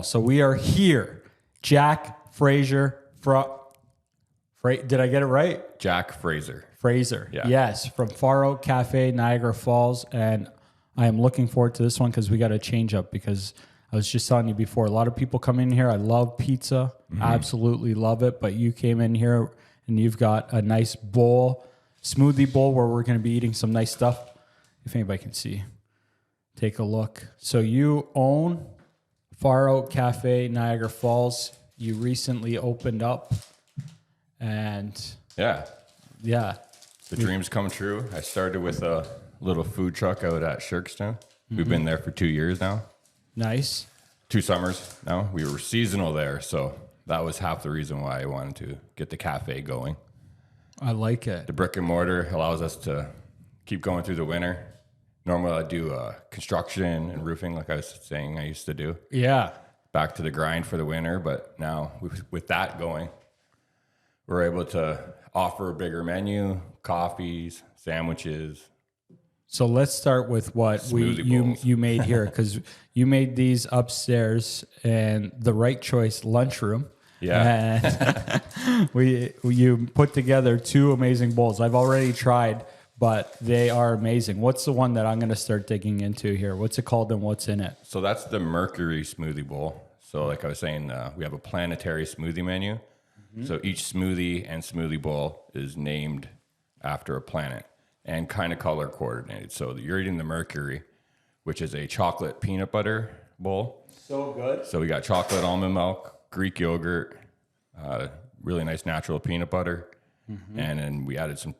So we are here. Jack Fraser did I get it right? Jack Fraser. Fraser. Yeah. Yes, from Far Oak Cafe, Niagara Falls. And I am looking forward to this one because we got a change up because I was just telling you before, a lot of people come in here. I love pizza. Absolutely love it. But you came in here and you've got a nice bowl, smoothie bowl where we're going to be eating some nice stuff. If anybody can see, take a look. So you own Far Oak Cafe, Niagara Falls. You recently opened up, and Yeah. the dreams come true. I started with a little food truck out at Shirkston. We've been there for 2 years now. Nice. 2 summers now. We were seasonal there, so that was half the reason why I wanted to get the cafe going. I like it. The brick and mortar allows us to keep going through the winter. Normally I do construction and roofing like I was saying I used to do. Yeah. Back to the grind for the winter, but now with that going, we're able to offer a bigger menu, coffees, sandwiches. So let's start with what you made here, because you made these upstairs and the right choice lunchroom. Yeah. And you put together 2 amazing bowls. I've already tried, but they are amazing. What's the one that I'm going to start digging into here? What's it called and what's in it? So that's the Mercury smoothie bowl. So like I was saying, we have a planetary smoothie menu. So each smoothie and smoothie bowl is named after a planet and kind of color coordinated. So you're eating the Mercury, which is a chocolate peanut butter bowl. So good. So we got chocolate almond milk, Greek yogurt, really nice natural peanut butter. And then we added some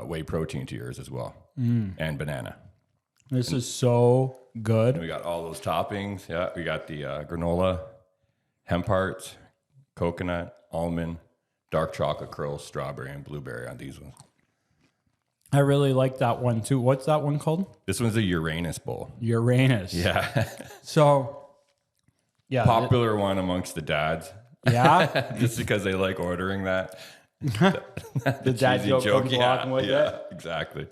whey protein to yours as well, and banana. This is so good. We got all those toppings. Yeah, we got the granola, hemp hearts, coconut, almond, dark chocolate curls, strawberry, and blueberry on these ones. I really like that one too. What's that one called? This one's a Uranus bowl. Uranus. Yeah. So, yeah. Popular one amongst the dads. Yeah. Just because they like ordering that. The dad joke comes along with it. Exactly.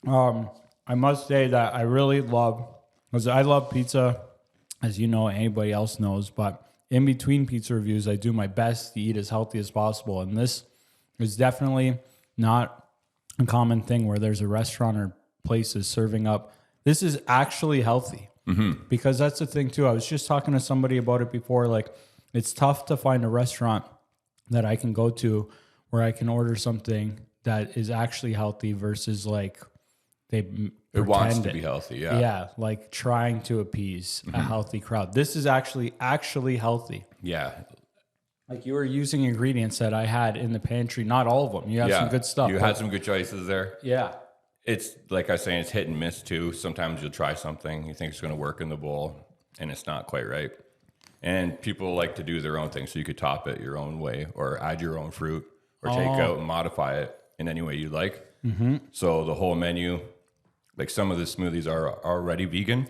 I must say that I really love, because I love pizza, as you know, anybody else knows, but in between pizza reviews, I do my best to eat as healthy as possible. And this is definitely not a common thing where there's a restaurant or places serving up. This is actually healthy, because that's the thing too. I was just talking to somebody about it before. Like, it's tough to find a restaurant that I can go to where I can order something that is actually healthy versus like it wants to be healthy. Yeah. Yeah. Like trying to appease a healthy crowd. This is actually healthy. Yeah. Like, you were using ingredients that I had in the pantry. Not all of them. You had some good stuff. You had some good choices there. Yeah. It's like I was saying, it's hit and miss too. Sometimes you'll try something, you think it's going to work in the bowl, and it's not quite right. And people like to do their own thing, so you could top it your own way or add your own fruit or take out and modify it in any way you like. So the whole menu, like some of the smoothies are already vegan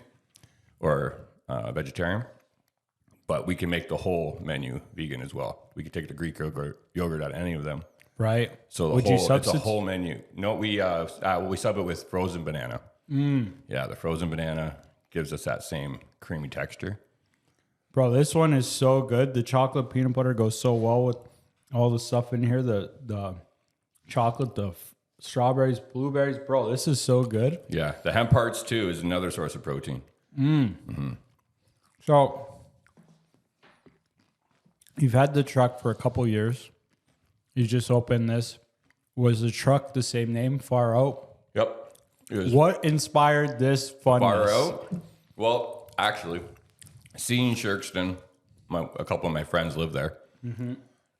or vegetarian, but we can make the whole menu vegan as well. We can take the Greek yogurt out of any of them. Right. So it's a whole menu. No, we sub it with frozen banana. Yeah, the frozen banana gives us that same creamy texture. Bro, this one is so good. The chocolate peanut butter goes so well with all the stuff in here. The chocolate, the strawberries, blueberries. Bro, this is so good. Yeah, the hemp hearts too is another source of protein. So, you've had the truck for a couple years. You just opened this. Was the truck the same name, Far Out? Yep. What inspired this funness? Far Out? Well, actually, seeing Shirkston, a couple of my friends live there.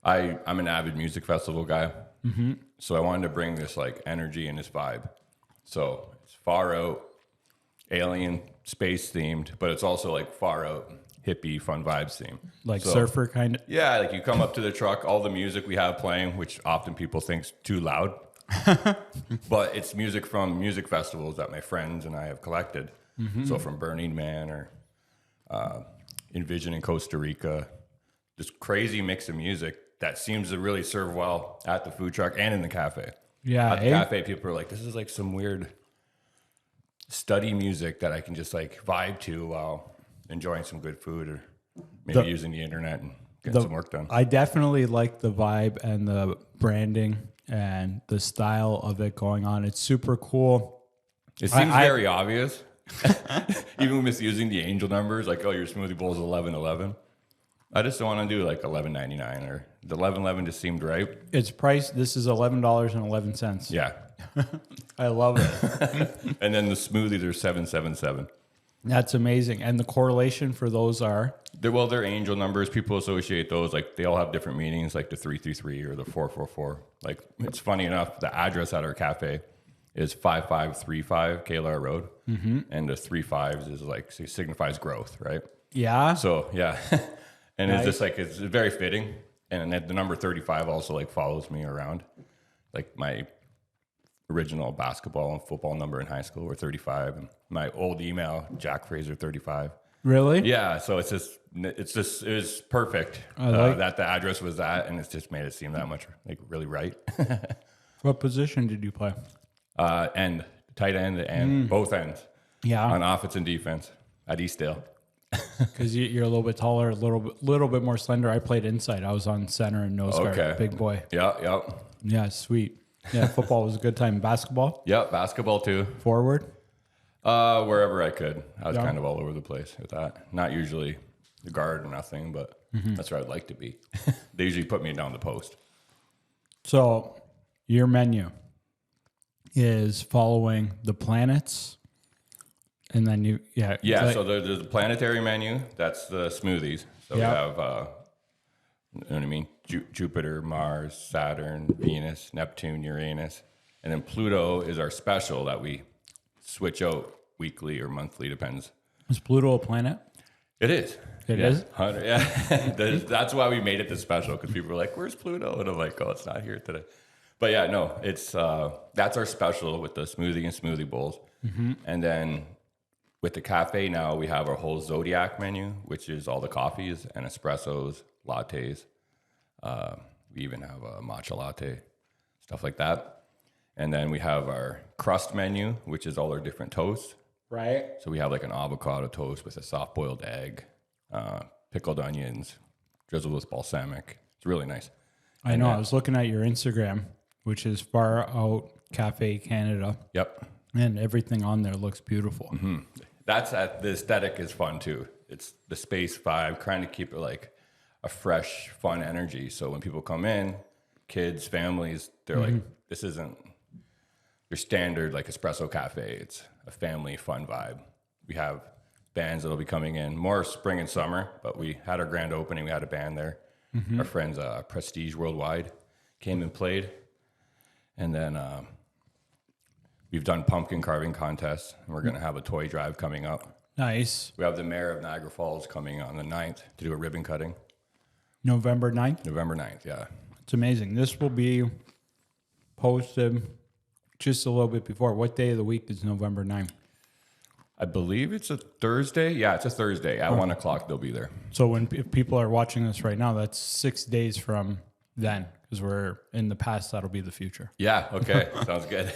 I'm an avid music festival guy. So I wanted to bring this like energy and this vibe. So it's Far Out, alien, space themed, but it's also like Far Out, hippie, fun vibes theme. Like surfer kind of? Yeah, like you come up to the truck, all the music we have playing, which often people think's too loud. But it's music from music festivals that my friends and I have collected. So from Burning Man or Envision in Costa Rica, this crazy mix of music that seems to really serve well at the food truck and in the cafe. Yeah. At the cafe, people are like, this is like some weird study music that I can just like vibe to while enjoying some good food or maybe using the internet and getting some work done. I definitely like the vibe and the branding and the style of it going on. It's super cool. It seems very obvious, even with using the angel numbers, like, oh, your smoothie bowl is 11.11. I just don't want to do like 11.99 or the 11.11 just seemed right. It's priced. This is $11.11. Yeah. I love it. And then the smoothies are 777. That's amazing. And the correlation for those are? They're angel numbers. People associate those, like they all have different meanings, like the 333 or the 444. Like it's funny enough, the address at our cafe is 5535 Kaylar Road. Mm-hmm. And the 35s is like, signifies growth, right? Yeah. So, yeah. And nice. It's just like, it's very fitting. And then the number 35 also like follows me around. Like my original basketball and football number in high school were 35. And my old email, Jack Fraser 35. Really? Yeah. So it was perfect that the address was that. And it's just made it seem that much like really right. What position did you play? End, tight end and both ends. Yeah. On offense and defense at Eastdale. Because you're a little bit taller, a little bit more slender. I played inside. I was on center and nose guard. Big boy. Yeah, sweet. Yeah, football was a good time. Basketball? Yeah, basketball too. Forward? Wherever I could. I was kind of all over the place with that. Not usually the guard or nothing, but that's where I'd like to be. They usually put me down the post. So your menu is following the planets. And then so there's the planetary menu. That's the smoothies. So we have, you know what I mean? Jupiter, Mars, Saturn, Venus, Neptune, Uranus. And then Pluto is our special that we switch out weekly or monthly, depends. Is Pluto a planet? It is. It is? Yeah. That's why we made it the special, because people were like, where's Pluto? And I'm like, oh, it's not here today. But yeah, no, it's that's our special with the smoothie and smoothie bowls. Mm-hmm. And then with the cafe now, we have our whole Zodiac menu, which is all the coffees and espressos, lattes. We even have a matcha latte, stuff like that. And then we have our crust menu, which is all our different toasts. Right. So we have like an avocado toast with a soft-boiled egg, pickled onions, drizzled with balsamic. It's really nice. I know. I was looking at your Instagram, which is Far Out Cafe Canada. Yep. And everything on there looks beautiful. Mm-hmm. The aesthetic is fun too. It's the space vibe, trying to keep it like a fresh, fun energy. So when people come in, kids, families, they're like, this isn't your standard like espresso cafe. It's a family fun vibe. We have bands that'll be coming in more spring and summer, but we had our grand opening. We had a band there. Mm-hmm. Our friends, Prestige Worldwide, came and played. And then we've done pumpkin carving contests, and we're going to have a toy drive coming up. Nice. We have the mayor of Niagara Falls coming on the 9th to do a ribbon cutting. November 9th? November 9th, yeah. It's amazing. This will be posted just a little bit before. What day of the week is November 9th? I believe it's a Thursday. Yeah, it's a Thursday. At 1 o'clock, they'll be there. So if people are watching this right now, that's 6 days from then, because we're in the past. That'll be the future. Yeah, okay. Sounds good.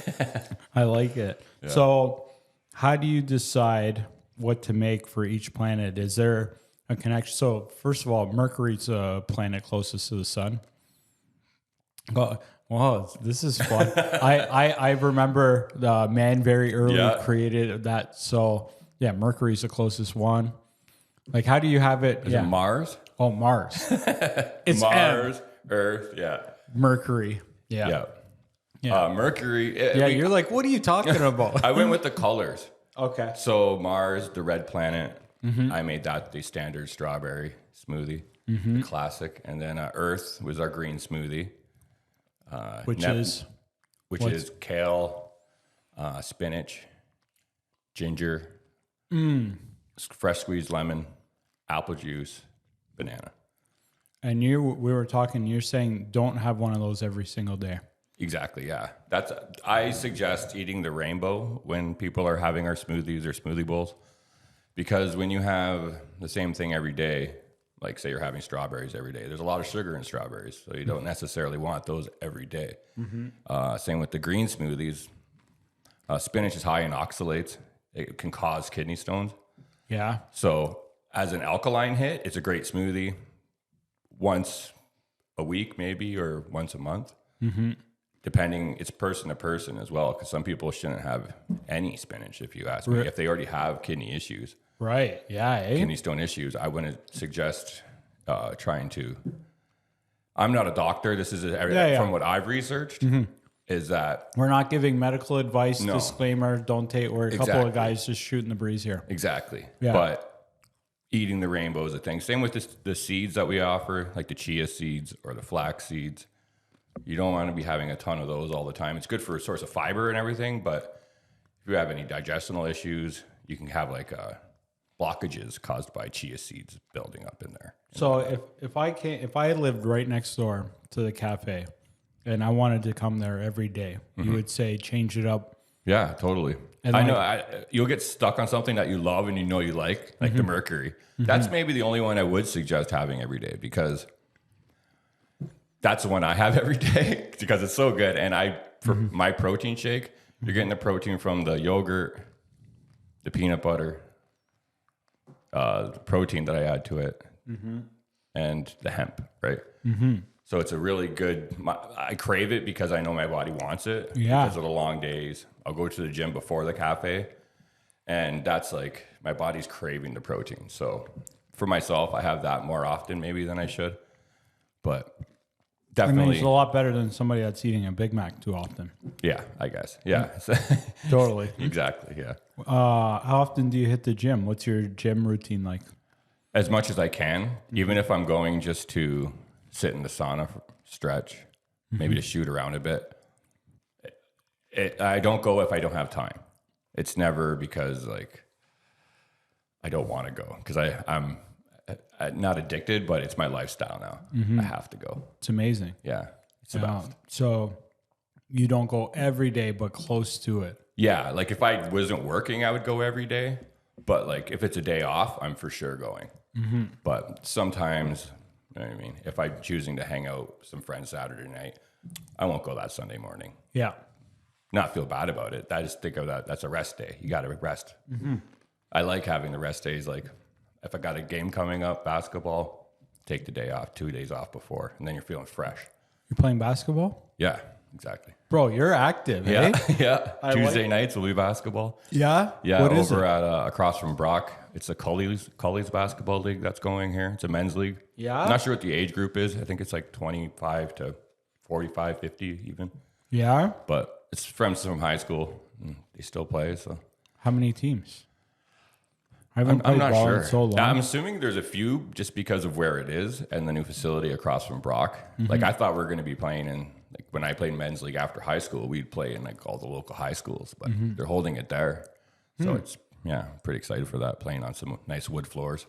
I like it. Yeah. So how do you decide what to make for each planet? Is there a connection? So first of all, Mercury's a planet closest to the sun. Wow, this is fun. I remember man very early created that. So yeah, Mercury's the closest one. Like, how do you have it? Is it Mars? Oh, Mars. It's Mars, Earth, yeah. Mercury. Yeah. Mercury. You're like, what are you talking about? I went with the colors. Okay. So Mars, the red planet. Mm-hmm. I made that the standard strawberry smoothie, the classic. And then Earth was our green smoothie. Which is kale, spinach, ginger, fresh squeezed lemon, apple juice, banana. And we were talking, you're saying don't have one of those every single day. Exactly, yeah. I suggest eating the rainbow when people are having our smoothies or smoothie bowls, because when you have the same thing every day, like say you're having strawberries every day, there's a lot of sugar in strawberries, so you don't necessarily want those every day. Mm-hmm. Same with the green smoothies. Spinach is high in oxalates. It can cause kidney stones. Yeah. So as an alkaline hit, it's a great smoothie once a week, maybe, or once a month. Depending, it's person to person as well, because some people shouldn't have any spinach, if you ask me, if they already have kidney issues. Right. Yeah. Kidney stone issues. I wouldn't suggest trying to. I'm not a doctor. This is from what I've researched. Is that we're not giving medical advice? No. Disclaimer: don't take. We're a couple of guys just shooting the breeze here. Exactly. Yeah. But eating the rainbow is a thing. Same with the seeds that we offer, like the chia seeds or the flax seeds. You don't want to be having a ton of those all the time. It's good for a source of fiber and everything, but if you have any digestional issues, you can have like blockages caused by chia seeds building up in there. So if I lived right next door to the cafe and I wanted to come there every day, you would say change it up. Yeah, totally. And I know you'll get stuck on something that you love and you know you like the Mercury. That's maybe the only one I would suggest having every day, because that's the one I have every day because it's so good. And for my protein shake, you're getting the protein from the yogurt, the peanut butter, the protein that I add to it, and the hemp, right? So it's a really good, I crave it because I know my body wants it because of the long days. I'll go to the gym before the cafe, and that's like, my body's craving the protein. So for myself, I have that more often maybe than I should, but definitely. I mean, it's a lot better than somebody that's eating a Big Mac too often. Yeah, I guess. Yeah. Totally. Exactly, yeah. How often do you hit the gym? What's your gym routine like? As much as I can, even if I'm going just to sit in the sauna, stretch, maybe to shoot around a bit. I don't go if I don't have time. It's never because like I don't want to go, because I'm not addicted, but it's my lifestyle now. I have to go. It's amazing. Yeah, it's the best. So you don't go every day, but close to it. Yeah, like if I wasn't working, I would go every day. But like if it's a day off, I'm for sure going. But sometimes, you know what I mean? If I'm choosing to hang out with some friends Saturday night, I won't go that Sunday morning. Yeah. Not feel bad about it. I just think of that. That's a rest day. You got to rest. I like having the rest days. Like if I got a game coming up, basketball, take the day off, 2 days off before, and then you're feeling fresh. You're playing basketball? Yeah, exactly. Bro, you're active, Yeah, eh? yeah. Tuesday nights will be basketball. Yeah? Yeah, What is over it? at across from Brock. It's the Cully's basketball league that's going here. It's a men's league. Yeah? I'm not sure what the age group is. I think it's like 25 to 45, 50 even. Yeah? But it's friends from high school. And they still play, so. How many teams? I haven't I'm played not ball sure. in so long. I'm assuming there's a few just because of where it is and the new facility across from Brock. Like I thought we were going to be playing in, like when I played men's league after high school, we'd play in like all the local high schools, but they're holding it there. So it's, yeah, pretty excited for that, playing on some nice wood floors.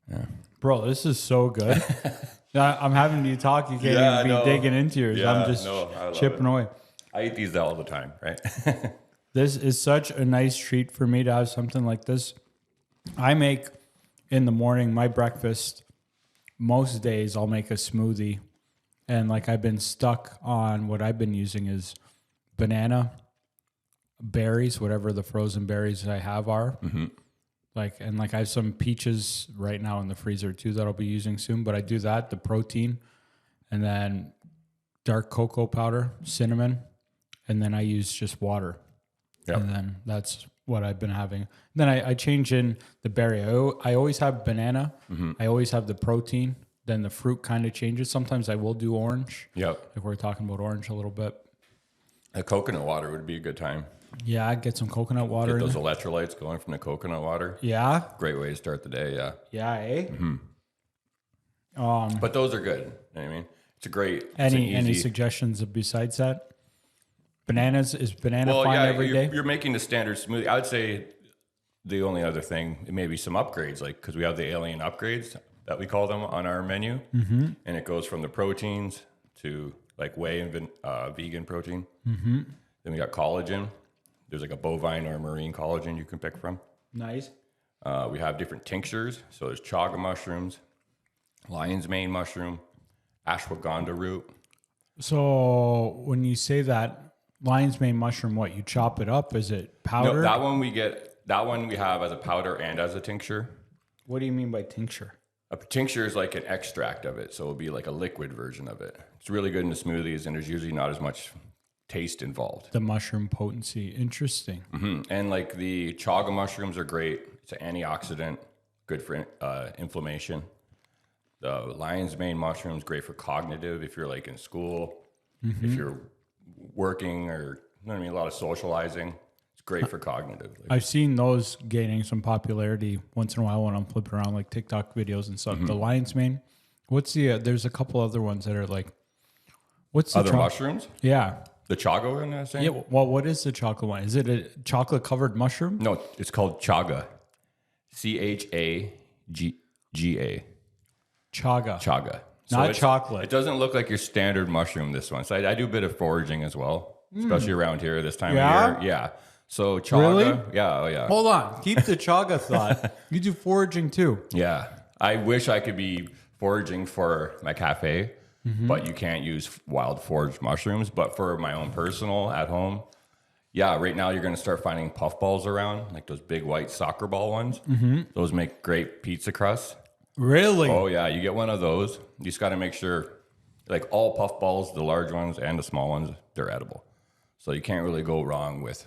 Yeah. Bro, this is so good. I'm having you talk. You can't even be digging into yours. Yeah, I'm just chipping away. I eat these all the time, right? This is such a nice treat for me to have something like this. I make in the morning my breakfast. Most days I'll make a smoothie. And like I've been stuck on what I've been using is banana, berries, whatever the frozen berries I have are. Like I have some peaches right now in the freezer too that I'll be using soon. But I do that, the protein, and then dark cocoa powder, cinnamon, and then I use just water. Yep. And then that's what I've been having. Then I change in the berry. I always have banana. I always have the protein. Then the fruit kind of changes. Sometimes I will do orange. Yep. If we're talking about orange a little bit. A coconut water would be a good time. Yeah, I'd get some coconut water. Get in those there. electrolytes going from the coconut water. Yeah. Great way to start the day, yeah. Yeah, eh? But those are good. You know what I mean? It's a great, Any suggestions besides that? Bananas, is banana fine every day? You're making the standard smoothie. I would say the only other thing, it may be some upgrades, like because we have the alien upgrades that we call them on our menu, and it goes from the proteins to like whey and vegan protein. Then we got collagen. There's like a bovine or marine collagen you can pick from. Nice. We have different tinctures. So there's chaga mushrooms, lion's mane mushroom, ashwagandha root. So when you say that, lion's mane mushroom, what, you chop it up? Is it powder? No, that one we have as a powder and as a tincture. What do you mean by tincture? A tincture is like an extract of it, so it'll be like a liquid version of it. It's really good in the smoothies, and there's usually not as much taste involved. The mushroom potency. Interesting. And like the chaga mushrooms are great. It's an antioxidant, good for inflammation. The lion's mane mushrooms, great for cognitive if you're like in school, if you're working or, you know what I mean, a lot of socializing. It's great for cognitive. Like, I've seen those gaining some popularity once in a while when I'm flipping around like TikTok videos and stuff. The lion's mane. What's the, there's a couple other ones that are like, what's the other mushrooms? Yeah. The chaga one, I was saying? Yeah. Well, what is the chocolate one? Is it a chocolate covered mushroom? No, it's called chaga. Chaga. Chaga. Chaga. Not chocolate. It doesn't look like your standard mushroom, this one. So I do a bit of foraging as well, especially around here this time of year. Yeah. So chaga. Really? Yeah, oh yeah. Hold on. Keep the chaga thought. You do foraging too. Yeah. I wish I could be foraging for my cafe, but you can't use wild foraged mushrooms. But for my own personal at home, yeah, right now you're going to start finding puffballs around, like those big white soccer ball ones. Those make great pizza crusts. Really? Oh, yeah. You get one of those. You just got to make sure, like all puffballs, the large ones and the small ones, they're edible. So you can't really go wrong with,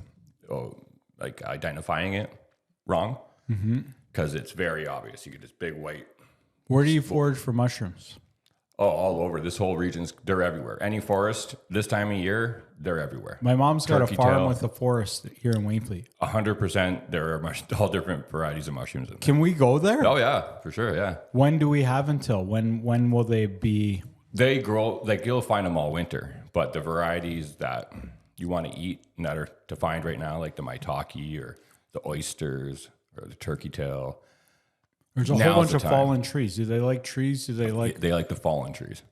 like identifying it wrong because it's very obvious. You get this big white. Where do you forage for mushrooms? Oh, all over. This whole region's, they're everywhere. Any forest, this time of year, they're everywhere. My mom's got Turkey a farm tail. with a forest here in Wainfleet. 100%. There are all different varieties of mushrooms in there. Can we go there? Oh, yeah, for sure. Yeah. When do we have until? When will they be? They grow, like you'll find them all winter, but the varieties that you want to eat and that are to find right now, like the maitake or the oysters or the turkey tail. There's a whole bunch of fallen trees. Do they like trees? Do they like? They like the fallen trees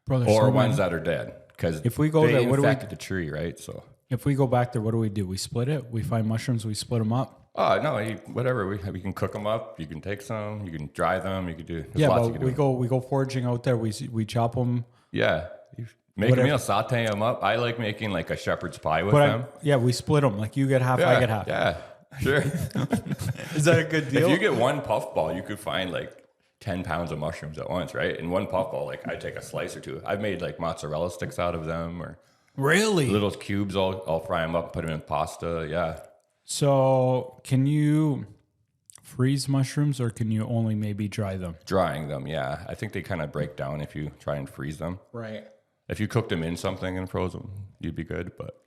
Bro, or ones that are dead because if we go there, what do we? infected the tree, right? So If we go back there, what do? We split it. We find mushrooms. We split them up. oh no, whatever. We can cook them up. You can take some. You can dry them. You can do. Yeah, lots but we go foraging out there. We chop them. Yeah, you make a meal, saute them up. I like making like a shepherd's pie with them. Yeah, we split them. Like you get half, Yeah, I get half. Yeah, sure. Is that a good deal? If you get one puffball, you could find like 10 pounds of mushrooms at once, right? In one puffball, like I take a slice or two. I've made like mozzarella sticks out of them or Really? little cubes. I'll fry them up, put them in pasta. Yeah. So can you freeze mushrooms or can you only maybe dry them? Drying them, yeah. I think they kind of break down if you try and freeze them. Right. If you cooked them in something and froze them, you'd be good. But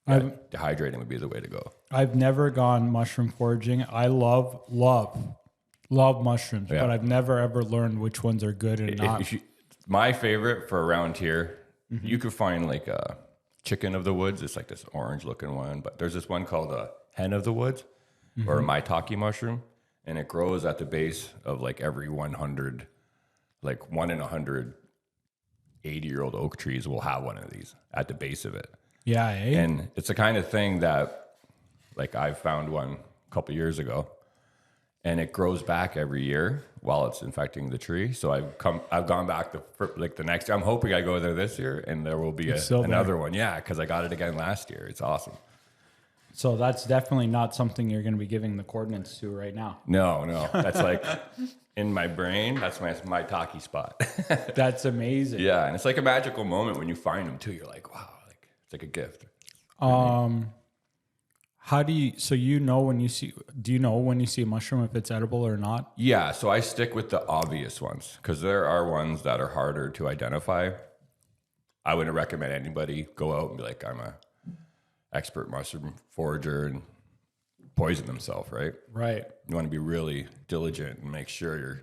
yeah, dehydrating would be the way to go. I've never gone mushroom foraging. I love mushrooms, but I've never ever learned which ones are good and not. My favorite for around here, you could find like a chicken of the woods. It's like this orange looking one, but there's this one called a hen of the woods or a maitake mushroom, and it grows at the base of like every 100, like 1 in 100 80-year-old oak trees will have one of these at the base of it. Yeah, eh? And it's the kind of thing that, like, I found one a couple years ago, and it grows back every year while it's infecting the tree. So I've gone back the next year. I'm hoping I go there this year, and there will be another one. Yeah, because I got it again last year. It's awesome. So that's definitely not something you're going to be giving the coordinates to right now. No, that's like in my brain. That's my maitake spot. That's amazing. Yeah, and it's like a magical moment when you find them too. You're like, wow, like it's like a gift. How do you? So you know when you see? Do you know when you see a mushroom if it's edible or not? Yeah, so I stick with the obvious ones because there are ones that are harder to identify. I wouldn't recommend anybody go out and be like, I'm a expert mushroom forager and poison themselves, right? Right. You want to be really diligent and make sure you're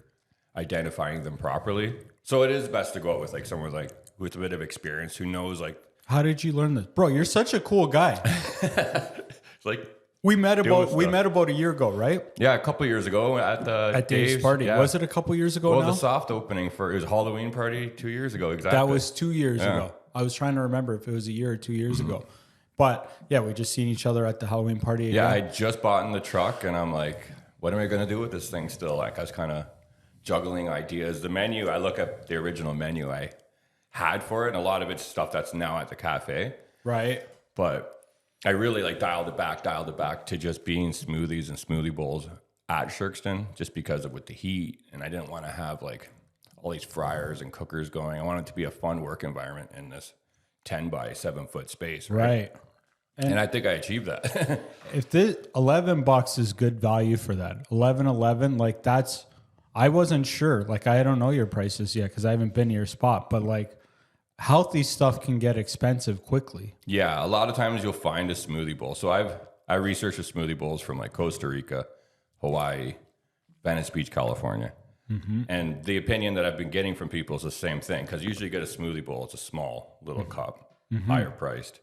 identifying them properly. So it is best to go out with like someone like with a bit of experience who knows like. How did you learn this, bro? You're such a cool guy. It's like we met about a year ago, right? Yeah, a couple years ago at Dave's party. Yeah. Was it a couple years ago? Well, now? the soft opening it was a Halloween party 2 years ago. Exactly. That was 2 years ago. I was trying to remember if it was a year or 2 years ago. But yeah, we just seen each other at the Halloween party again. Yeah, I just bought in the truck and I'm like, what am I going to do with this thing still? Like I was kind of juggling ideas. The menu, I look at the original menu I had for it, and a lot of it's stuff that's now at the cafe. Right. But I really like dialed it back to just being smoothies and smoothie bowls at Shirkston just because of with the heat, and I didn't want to have like all these fryers and cookers going. I wanted it to be a fun work environment in this 10 by 7 foot space. Right. And I think I achieved that. If this $11 is good value for that, 11, like that's, I wasn't sure. Like, I don't know your prices yet because I haven't been to your spot, but like healthy stuff can get expensive quickly. Yeah. A lot of times you'll find a smoothie bowl. So I researched the smoothie bowls from like Costa Rica, Hawaii, Venice Beach, California. And the opinion that I've been getting from people is the same thing. Because usually you get a smoothie bowl. It's a small little cup, higher priced.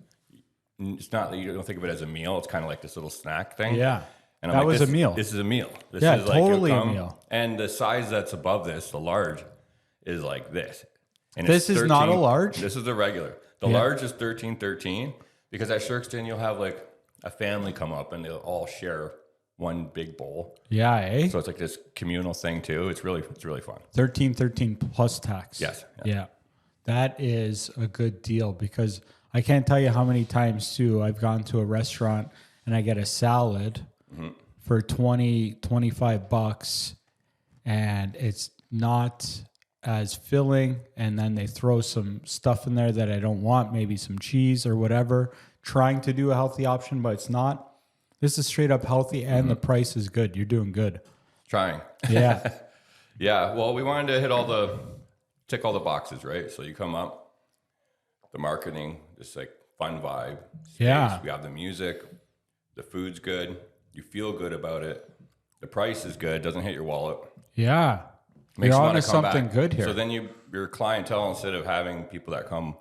It's not that you don't think of it as a meal. It's kind of like this little snack thing. Yeah. And That was a meal. This is a meal. This Yeah, is like totally a meal. And the size that's above this, the large, is like this. And This it's is not a large? This is the regular. The large is 13 because at Shirkston you'll have like a family come up and they'll all share one big bowl. Yeah, eh? So it's like this communal thing too. It's really fun. 13 plus tax. Yes. Yeah. That is a good deal because I can't tell you how many times too I've gone to a restaurant and I get a salad for 25 bucks and it's not as filling, and then they throw some stuff in there that I don't want, maybe some cheese or whatever, trying to do a healthy option, but it's not. This is straight up healthy and the price is good. You're doing good. Trying. Yeah. Yeah. Well, we wanted to tick all the boxes, right? So you come up, the marketing, just like fun vibe. Space. Yeah. We have the music, the food's good. You feel good about it. The price is good. Doesn't hit your wallet. Yeah. Makes You're you on want to to come something back. good here. So then your clientele, instead of having people that come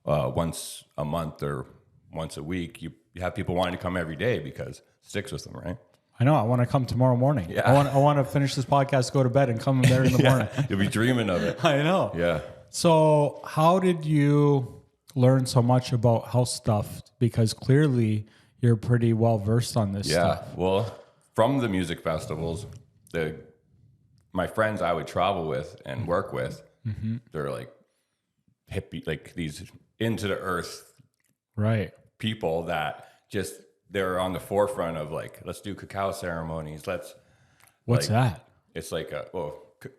once a month or once a week, you have people wanting to come every day because it sticks with them, right? I know. I want to come tomorrow morning. Yeah. I want to finish this podcast, go to bed, and come there in the morning. You'll be dreaming of it. I know. Yeah. So how did you learn so much about health stuff? Because clearly you're pretty well versed on this stuff. Yeah. Well, from the music festivals, my friends I would travel with and work with, they're like hippie, like these into the earth Right. people that just they're on the forefront of like, let's do cacao ceremonies. What's that? It's like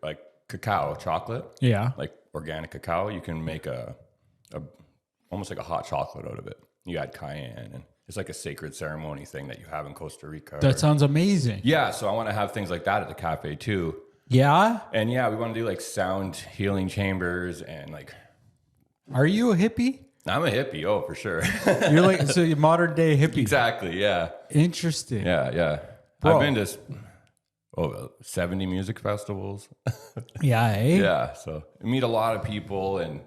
like cacao chocolate. Yeah. Like organic cacao. You can make a almost like a hot chocolate out of it. You add cayenne, and it's like a sacred ceremony thing that you have in Costa Rica. That sounds amazing. Yeah, so I want to have things like that at the cafe too. Yeah. And yeah, we want to do like sound healing chambers and like. Are you a hippie? I'm a hippie, oh for sure. You're like, so you're modern day hippie. Exactly, yeah. Interesting. Yeah. Bro. I've been to 70 music festivals. Yeah, eh? Yeah, so I meet a lot of people and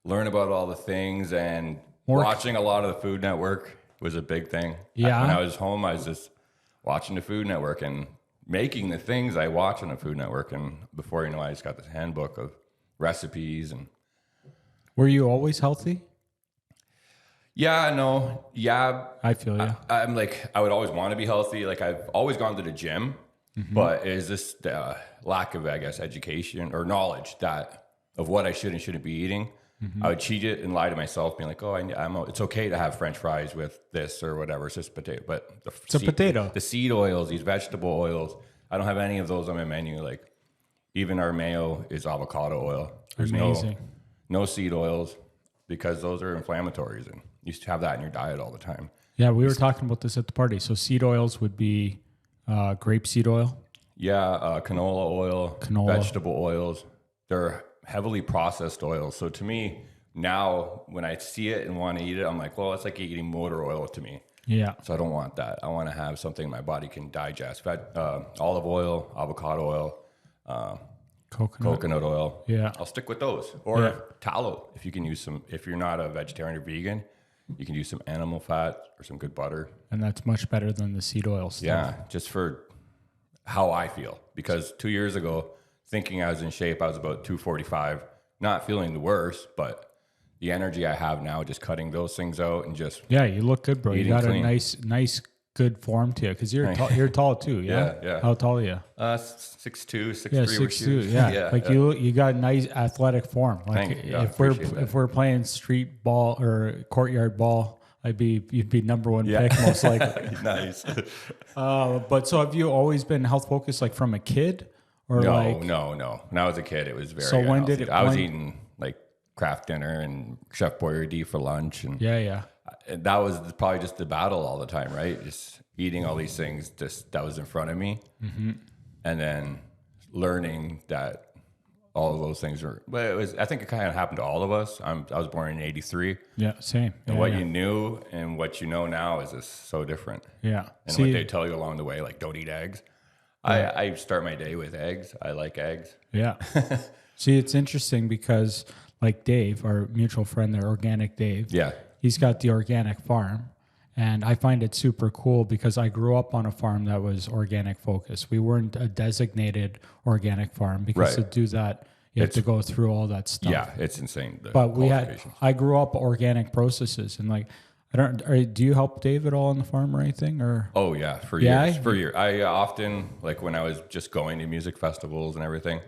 learn about all the things, and watching a lot of the Food Network was a big thing. Yeah. When I was home, I was just watching the Food Network and making the things I watch on the Food Network. And before you know, I just got this handbook of recipes. And Were you always healthy? yeah, no, yeah. I feel you. I'm like, I would always want to be healthy. Like I've always gone to the gym, but is this the lack of, I guess, education or knowledge of what I should and shouldn't be eating? I would cheat it and lie to myself, being like, "Oh, it's okay to have French fries with this or whatever. It's just potato." But It's a potato. The seed oils, these vegetable oils, I don't have any of those on my menu. Like even our mayo is avocado oil. There's Amazing. no seed oils because those are inflammatories, and you should have that in your diet all the time. Yeah, we were talking about this at the party. So seed oils would be grapeseed oil. Yeah, canola oil, vegetable oils. They're heavily processed oils. So to me, now when I see it and want to eat it, I'm like, well, it's like eating motor oil to me. Yeah. So I don't want that. I want to have something my body can digest. Olive oil, avocado oil, coconut oil. Yeah. I'll stick with those. Or tallow, if you can use some. If you're not a vegetarian or vegan, you can use some animal fat or some good butter. And that's much better than the seed oil stuff. Yeah, just for how I feel. Because 2 years ago, thinking I was in shape, I was about 245, not feeling the worst, but the energy I have now, just cutting those things out and just you look good, bro. You eating got clean. a nice, good form to you because you're tall too. Yeah? Yeah. How tall are you? 6'2", 6'3", Yeah, with 6'2". shoes. Yeah, like you got nice athletic form. Like Thank you. Yeah, if appreciate that. we're playing street ball or courtyard ball, you'd be number one pick most likely. Nice. But so have you always been health focused like from a kid or No. When I was a kid, it was very So when unhealthy. did it- I was when- eating like Kraft dinner and Chef Boyardee for lunch, and Yeah. that was probably just the battle all the time, right? Just eating all these things that was in front of me, and then learning that all of those things were. But it was. I think it kind of happened to all of us. I was born in '83, Yeah, same. and Yeah, what yeah. you knew and what you know now is just so different. Yeah. And what they tell you along the way, like don't eat eggs. I start my day with eggs. I like eggs. Yeah. See, it's interesting because like Dave, our mutual friend there, Organic Dave. Yeah. He's got the organic farm. And I find it super cool because I grew up on a farm that was organic focused. We weren't a designated organic farm because Right. to do that, you have to go through all that stuff. Yeah, it's insane. But I grew up organic processes and like, do you help Dave at all on the farm or anything? Or Oh yeah, for Yeah? years. For years, I often like when I was just going to music festivals and everything.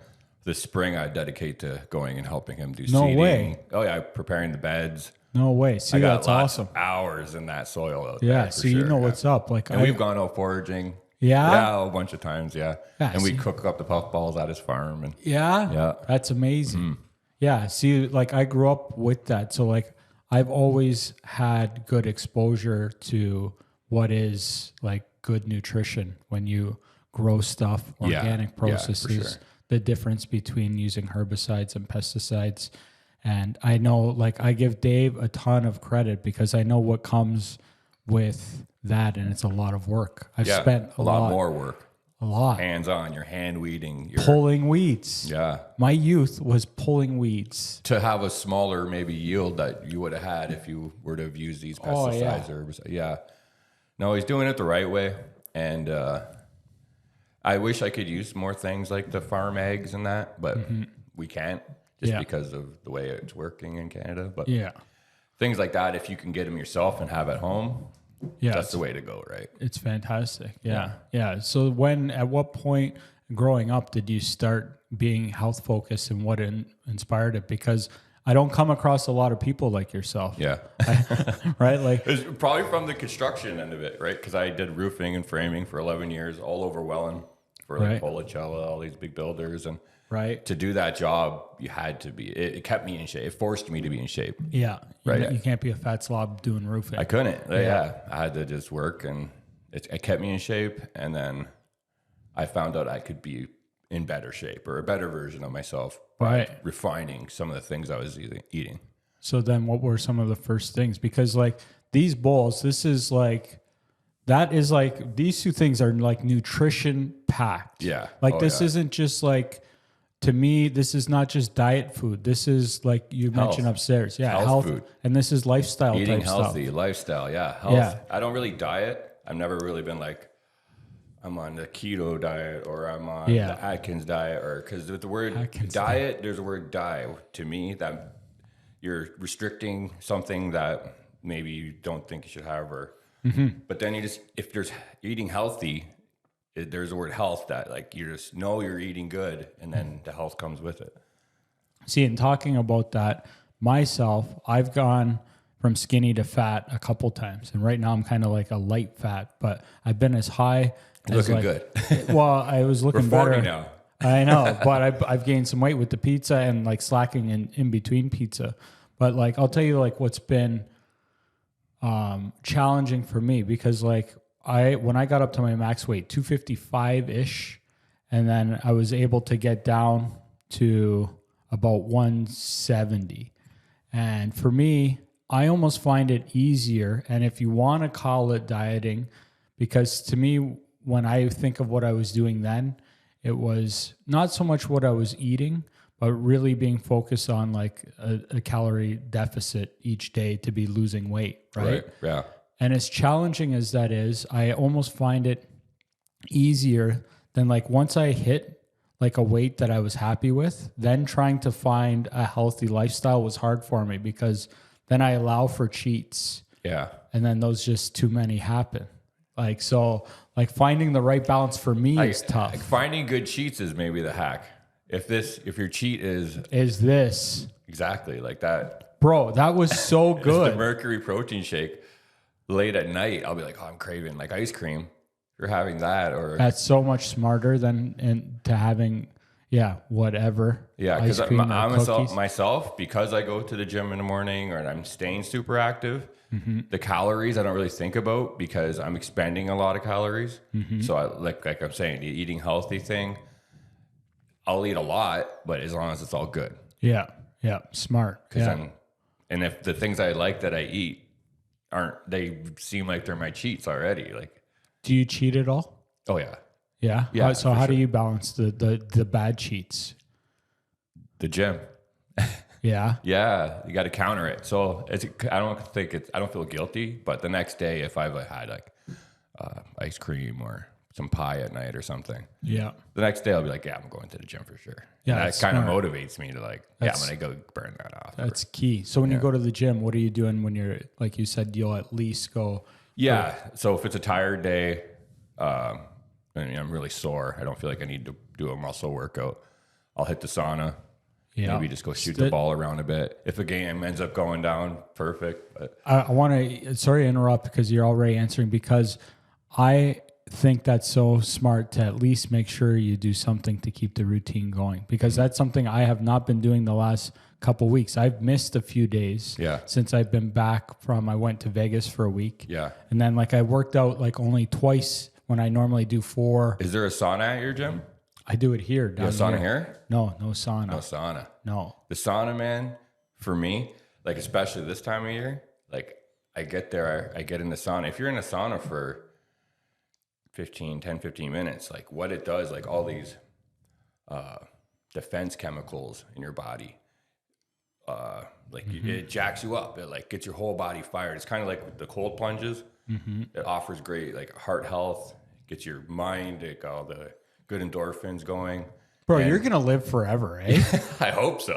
This spring, I dedicate to going and helping him do No seeding. way. Oh yeah, preparing the beds. no way. See, I got that's lots awesome. of hours in that soil out Yeah. there. So you know what's up. Like And we've gone out foraging. Yeah? a bunch of times. Yeah, Yeah, and we see. cook up the puffballs at his farm. And Yeah. That's amazing. Yeah. See, like I grew up with that. So like I've always had good exposure to what is like good nutrition when you grow stuff, Yeah. organic Yeah, for processes, sure. the difference between using herbicides and pesticides. And I know like I give Dave a ton of credit because I know what comes with that and it's a lot of work. I've yeah, spent a lot more work, a lot hands on. You're hand weeding. You're, pulling weeds. yeah. My youth was pulling weeds. To have a smaller maybe yield that you would have had if you were to have used these Oh, yeah. pesticides or herbicides. Yeah. No, he's doing it the right way. And I wish I could use more things like the farm eggs and that, but we can't just Yeah. because of the way it's working in Canada. But Yeah. things like that, if you can get them yourself and have at home, Yeah. that's the way to go, right? It's fantastic. Yeah. Yeah. So at what point growing up did you start being health focused and what inspired it? Because I don't come across a lot of people like yourself. Yeah. Right. Like, It's probably from the construction end of it, right? Because I did roofing and framing for 11 years all over Welland for like Right. Policella, all these big builders. And right. to do that job, you had to be, it kept me in shape. It forced me to be in shape. Yeah. Right. You can't be a fat slob doing roofing. I couldn't. Yeah. I had to just work and it kept me in shape. And then I found out I could be in better shape or a better version of myself by Right. refining some of the things I was eating. So then what were some of the first things? Because like these bowls, these two things are like nutrition packed. Yeah. Like Oh, this yeah. isn't just like, to me, this is not just diet food. This is like you mentioned upstairs. Yeah. Health food. And this is lifestyle Eating type healthy, stuff. lifestyle, yeah. Health. Yeah. I don't really diet. I've never really been like, I'm on the keto diet or I'm on Yeah. the Atkins diet or because with the word Atkins diet, there's a word die to me that you're restricting something that maybe you don't think you should have or, but then if there's eating healthy, there's a word health that like you just know you're eating good and then the health comes with it. See, in talking about that, myself, I've gone from skinny to fat a couple times. And right now I'm kind of like a light fat, but I've been as high as Looking like, good. well, I was looking We're 40 better. now. I know, but I've gained some weight with the pizza and like slacking in between pizza. But like, I'll tell you like what's been challenging for me because like when I got up to my max weight, 255 ish, and then I was able to get down to about 170. And for me, I almost find it easier. And if you want to call it dieting, because to me, when I think of what I was doing then, it was not so much what I was eating, but really being focused on like a calorie deficit each day to be losing weight, right? Yeah. And as challenging as that is, I almost find it easier than like once I hit like a weight that I was happy with, then trying to find a healthy lifestyle was hard for me because then I allow for cheats Yeah. and then those just too many happen. Like, so like finding the right balance for me is tough. Like finding good cheats is maybe the hack. If your cheat is Is this, exactly like that, bro, that was so it's the good. mercury protein shake. late at night, I'll be like, oh, I'm craving like ice cream. You're having that, or That's so much smarter than to having, whatever. yeah, because ice cream or I'm cookies. myself, because I go to the gym in the morning or I'm staying super active. The calories I don't really think about because I'm expending a lot of calories. So I like I'm saying, the eating healthy thing, I'll eat a lot, but as long as it's all good. Yeah. Smart. Because Yeah. and if the things I like that I eat they seem like they're my cheats already. Like, Do you cheat at all? oh yeah, Yeah. Yeah, So for how do sure. you balance the bad cheats? the gym. Yeah. Yeah, you got to counter it. So I don't feel guilty, but the next day, if I've had like ice cream or some pie at night or something, Yeah. the next day I'll be like, yeah, I'm going to the gym for sure. Yeah, And that's that kind of smart. motivates me to like, That's- I'm gonna go burn that off. That's key. So when you go to the gym, what are you doing when you're, like you said, you'll at least go. Yeah. So if it's a tired day, I mean, I'm really sore, I don't feel like I need to do a muscle workout, I'll hit the sauna. Yeah. Maybe just go shoot the ball around a bit. If a game ends up going down, perfect. But I want to, sorry to interrupt because you're already answering, because I think that's so smart to at least make sure you do something to keep the routine going, because that's something I have not been doing the last couple weeks. I've missed a few days since I've been back I went to Vegas for a week. Yeah. And then like I worked out like only twice when I normally do 4. Is there a sauna at your gym? I do it here. You have a sauna here? No sauna. No sauna. No. The sauna, man, for me, like especially this time of year, like I get there, I get in the sauna. If you're in a sauna for 15 minutes, like what it does, like all these defense chemicals in your body, it jacks you up. It like gets your whole body fired. It's kind of like with the cold plunges. It offers great like heart health, gets your mind, like all the good endorphins going. Bro, you're going to live forever, eh? I hope so.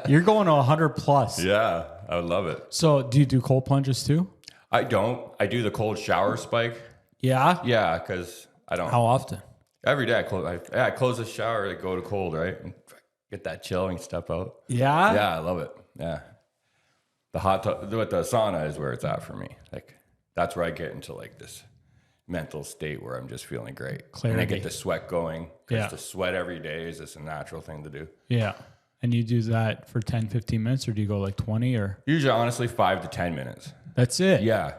You're going to 100 plus. Yeah, I would love it. So do you do cold plunges too? I don't. I do the cold shower spike. Yeah. Yeah, because I don't. How often? Every day I close the shower, I go to cold, right? And get that chilling stuff out. Yeah. Yeah, I love it. Yeah. The hot tub, with the sauna is where it's at for me. Like, that's where I get into like this mental state where I'm just feeling great. Clarity. And I get the sweat going. Because Yeah. to sweat every day is just a natural thing to do. Yeah. And you do that for 10, 15 minutes, or do you go like 20 or? Usually, honestly, 5 to 10 minutes. That's it. Yeah.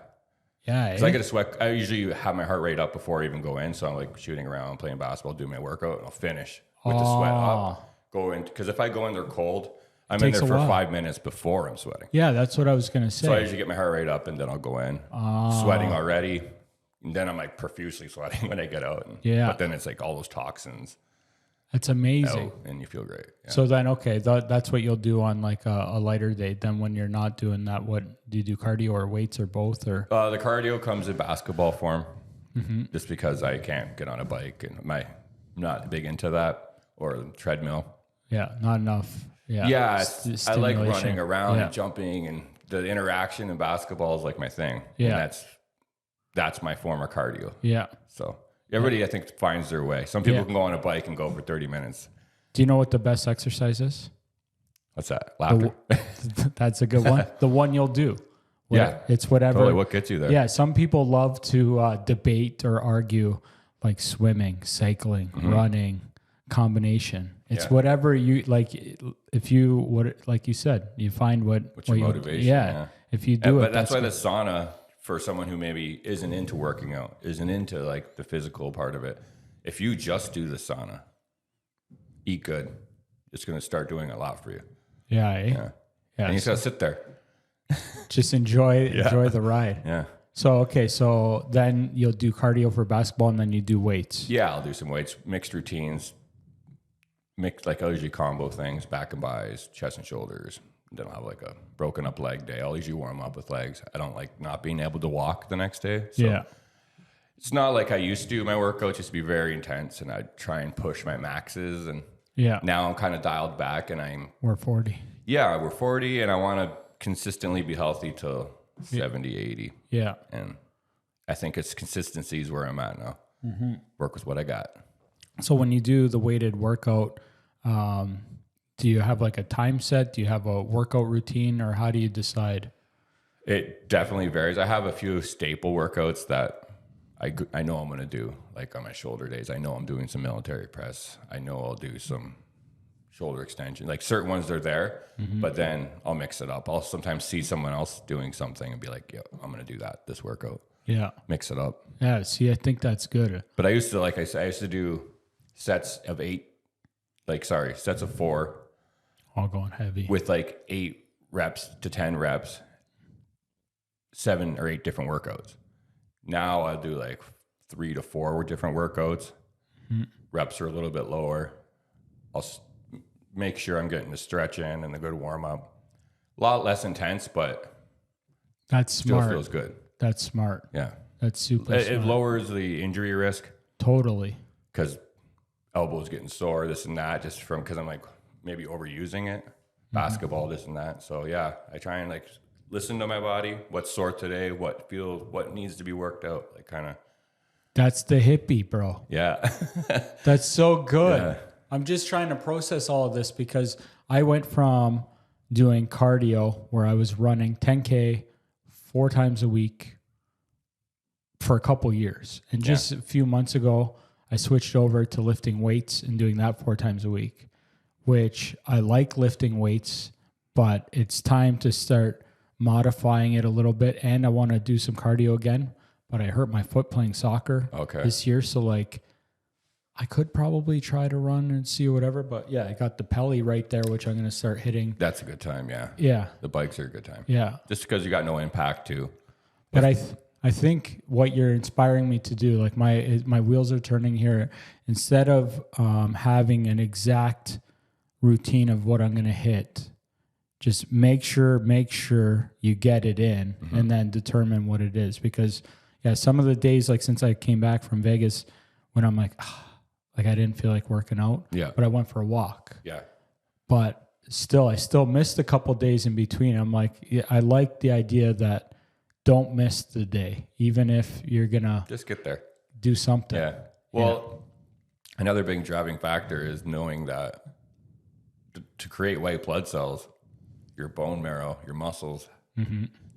Yeah. So I get a sweat. I usually have my heart rate up before I even go in. So I'm like shooting around, playing basketball, do my workout, and I'll finish with the sweat up. Go in, because if I go in there cold, I'm in Takes there a for while. 5 minutes before I'm sweating. Yeah, that's what I was going to So I say. usually get my heart rate up and then I'll go in sweating already. And then I'm like profusely sweating when I get out. But then it's like all those toxins That's amazing. out and you feel great. Yeah. So then, okay, that's what you'll do on like a lighter day. Then when you're not doing that, what do you do? Cardio or weights or both? Or The cardio comes in basketball form just because I can't get on a bike and I'm not big into that, or treadmill. yeah, not enough. Yeah. Yeah, I like Stimulation. running around Yeah. and jumping, and the interaction in basketball is like my thing. Yeah. And that's my form of cardio. Yeah. So everybody, I think, finds their way. Some people Yeah. can go on a bike and go for 30 minutes. Do you know what the best exercise is? What's that? Laughter. That's a good one. The one you'll do. Yeah. It's whatever. Totally. What gets you there? Yeah. Some people love to debate or argue like swimming, cycling, running, combination. It's Yeah. whatever you like. If you, like you said, you find What's your you- motivation? Yeah. If you do But it, that's why good. the sauna, for someone who maybe isn't into working out, isn't into like the physical part of it, if you just do the sauna, eat good, it's going to start doing a lot for you. Yeah. Eh? Yeah. Yeah. And you just got to sit there. Just enjoy the ride. Yeah. So, okay. So then you'll do cardio for basketball and then you do weights. Yeah, I'll do some weights, mixed routines, like I usually combo things, back and buys, chest and shoulders. Then I'll have like a broken up leg day. I'll usually warm up with legs. I don't like not being able to walk the next day. So Yeah. it's not like I used to. My workouts used to be very intense and I'd try and push my maxes. And Yeah. now I'm kind of dialed back and We're 40. we're 40 and I want to consistently be healthy till 70, 80. Yeah. And I think it's consistency is where I'm at now. Work with what I got. So when you do the weighted workout, do you have like a time set? Do you have a workout routine, or how do you decide? It definitely varies. I have a few staple workouts that I know I'm going to do, like on my shoulder days. I know I'm doing some military press. I know I'll do some shoulder extension. Like certain ones are there, but then I'll mix it up. I'll sometimes see someone else doing something and be like, "Yo, I'm going to do this workout." Yeah. Mix it up. Yeah. See, I think that's good. But I used to, like I said, I used to do sets of 4 All going heavy. with like 8 reps to 10 reps, 7 or 8 different workouts. Now I do like 3 to 4 different workouts. Reps are a little bit lower. I'll make sure I'm getting the stretch in and a good warm up. A lot less intense, but That's still smart. feels good. That's smart. Yeah. That's super It smart. lowers the injury risk Totally. because elbows getting sore, this and that, just from because I'm like maybe overusing it. Basketball, this and that. So yeah, I try and like listen to my body. What's sore today? What needs to be worked out? Like kind of. That's the hippie, bro. Yeah. That's so good. Yeah. I'm just trying to process all of this because I went from doing cardio where I was running 10K 4 times a week for a couple years. And just a few months ago, I switched over to lifting weights and doing that 4 times a week, which I like lifting weights, but it's time to start modifying it a little bit. And I want to do some cardio again, but I hurt my foot playing soccer this year. So like I could probably try to run and see whatever, but yeah, I got the Pelly right there, which I'm going to start hitting. That's a good time. Yeah. Yeah. The bikes are a good time. Yeah. Just because you got no impact too. But I think what you're inspiring me to do, like my wheels are turning here. Instead of having an exact routine of what I'm going to hit, just make sure you get it in and then determine what it is. Because yeah, some of the days, like since I came back from Vegas, when I'm like I didn't feel like working out, but I went for a walk. Yeah. But I still missed a couple days in between. I'm like, yeah, I like the idea that don't miss the day, even if you're gonna Just get there. do something. Yeah. Well, another big driving factor is knowing that to create white blood cells, your bone marrow, your muscles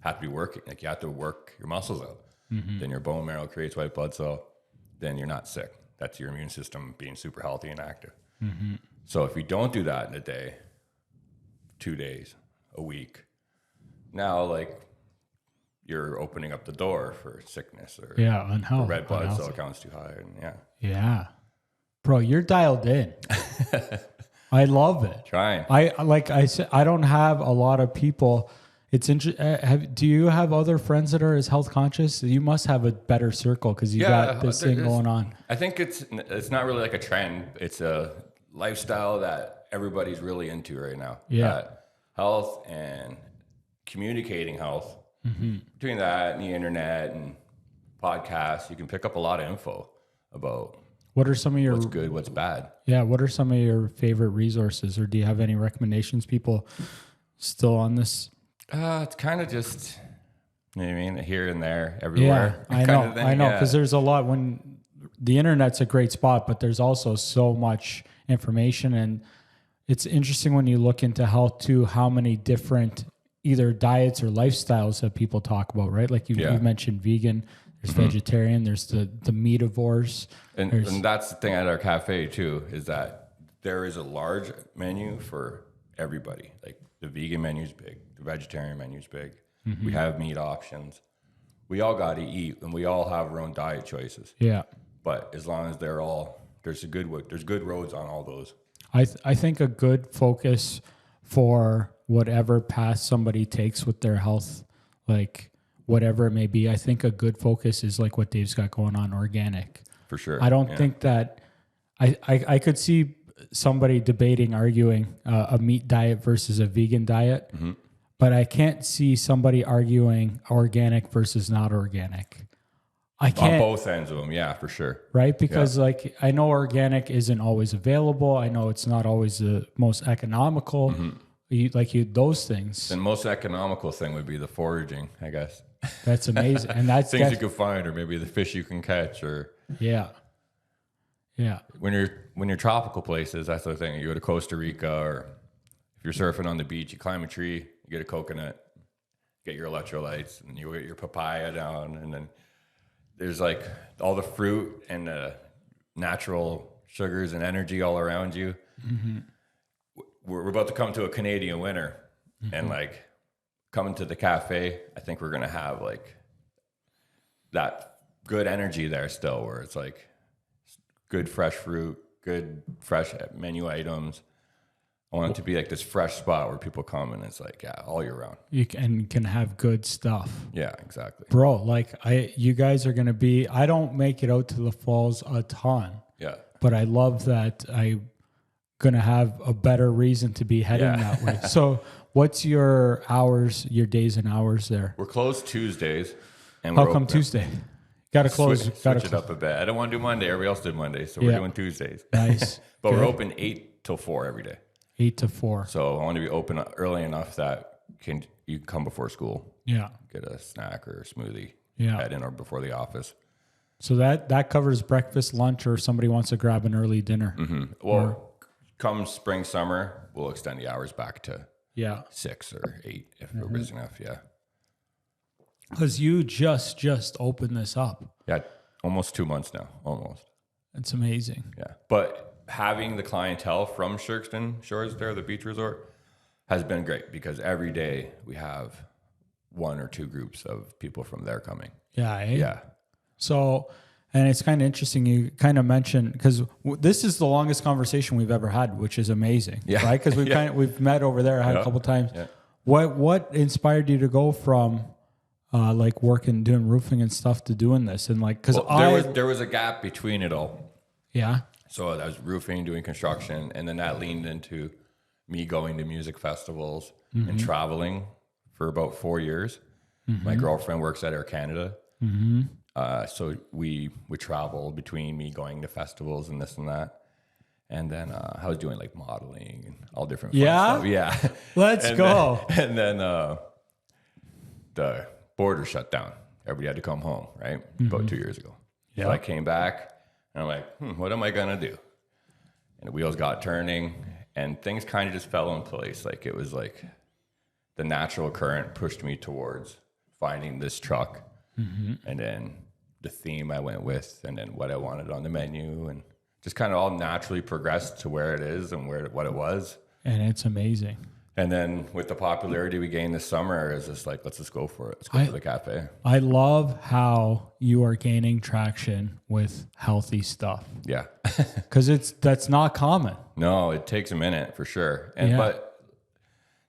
have to be working. Like you have to work your muscles out. Then your bone marrow creates white blood cell. Then you're not sick. That's your immune system being super healthy and active. So if you don't do that in a day, 2 days, a week, now like you're opening up the door for sickness or unhealthy. red blood cell counts too high. And Yeah. Bro, you're dialed in. I love it. Trying. Like I said, I don't have a lot of people. It's interesting. Do you have other friends that are as health conscious? You must have a better circle because you got this thing going on. I think it's not really like a trend. It's a lifestyle that everybody's really into right now. Yeah. Health and communicating health. Between that and the internet and podcasts, you can pick up a lot of info about what are some of your what's good, what's bad. Yeah, what are some of your favorite resources, or do you have any recommendations? People still on this? It's kind of just, you know what I mean, here and there, everywhere. Yeah, I know, because there's a lot. When the internet's a great spot, but there's also so much information, and it's interesting when you look into health too, how many different either diets or lifestyles that people talk about, right? Like you mentioned vegan, there's vegetarian, there's the meativores. And that's the thing at our cafe too, is that there is a large menu for everybody. Like the vegan menu's big, the vegetarian menu's big. We have meat options. We all got to eat, and we all have our own diet choices. Yeah. But as long as there's good roads on all those. I think a good focus for whatever path somebody takes with their health, like whatever it may be, I think a good focus is like what Dave's got going on, organic. For sure. I don't think that I could see somebody debating, arguing a meat diet versus a vegan diet, but I can't see somebody arguing organic versus not organic. I can't. On both ends of them, yeah, for sure. Right? Because like I know organic isn't always available. I know it's not always the most economical. Those things. The most economical thing would be the foraging, I guess. That's amazing. And that's things you can find, or maybe the fish you can catch, or yeah. When you're tropical places, that's the thing. You go to Costa Rica, or if you're surfing on the beach, you climb a tree, you get a coconut, get your electrolytes, and you get your papaya down, and then there's like all the fruit and the natural sugars and energy all around you. We're about to come to a Canadian winter, and like coming to the cafe, I think we're gonna have like that good energy there still, where it's like good fresh fruit, good fresh menu items. I want it to be like this fresh spot where people come and it's like, yeah, all year round. You can have good stuff. Yeah, exactly. Bro, like you guys are going to be, I don't make it out to the falls a ton. Yeah. But I love that I'm going to have a better reason to be heading that way. So what's your hours, your days and hours there? We're closed Tuesdays. And How come Tuesday? Got to close. Switch it up a bit. I don't want to do Monday. Everybody else did Monday. So we're doing Tuesdays. Nice. But we're open 8 till 4 every day. 8 to 4. So I want to be open early enough that you can come before school. Yeah. Get a snack or a smoothie. Yeah. Head in or before the office. So that covers breakfast, lunch, or somebody wants to grab an early dinner. Well, come spring, summer, we'll extend the hours back to 6 or 8 if we're busy enough. Yeah. Because you just opened this up. Yeah. Almost 2 months now. Almost. It's amazing. Yeah. But having the clientele from Shirkston Shores there, the beach resort, has been great because every day we have 1 or 2 groups of people from there coming. Yeah. Eh? Yeah. So, and it's kind of interesting. You kind of mentioned, because this is the longest conversation we've ever had, which is amazing. Yeah. Right. Because we've met over there, had a couple times. Yeah. What inspired you to go from like working, doing roofing and stuff to doing this? And like, because there was a gap between it all. Yeah. So I was roofing, doing construction, and then that leaned into me going to music festivals and traveling for about 4 years. My girlfriend works at Air Canada. So we would travel between me going to festivals and this and that. And then I was doing like modeling and all different fun stuff. Yeah. Let's go. And then the border shut down. Everybody had to come home, right? About 2 years ago. Yeah. So I came back. And I'm like, what am I going to do? And the wheels got turning and things kind of just fell in place. Like it was like the natural current pushed me towards finding this truck. And then the theme I went with and then what I wanted on the menu and just kind of all naturally progressed to where it is and what it was. And it's amazing. And then with the popularity we gained this summer, it's just like, let's just go for it. Let's go to the cafe. I love how you are gaining traction with healthy stuff. Yeah. Because that's not common. No, it takes a minute for sure. And but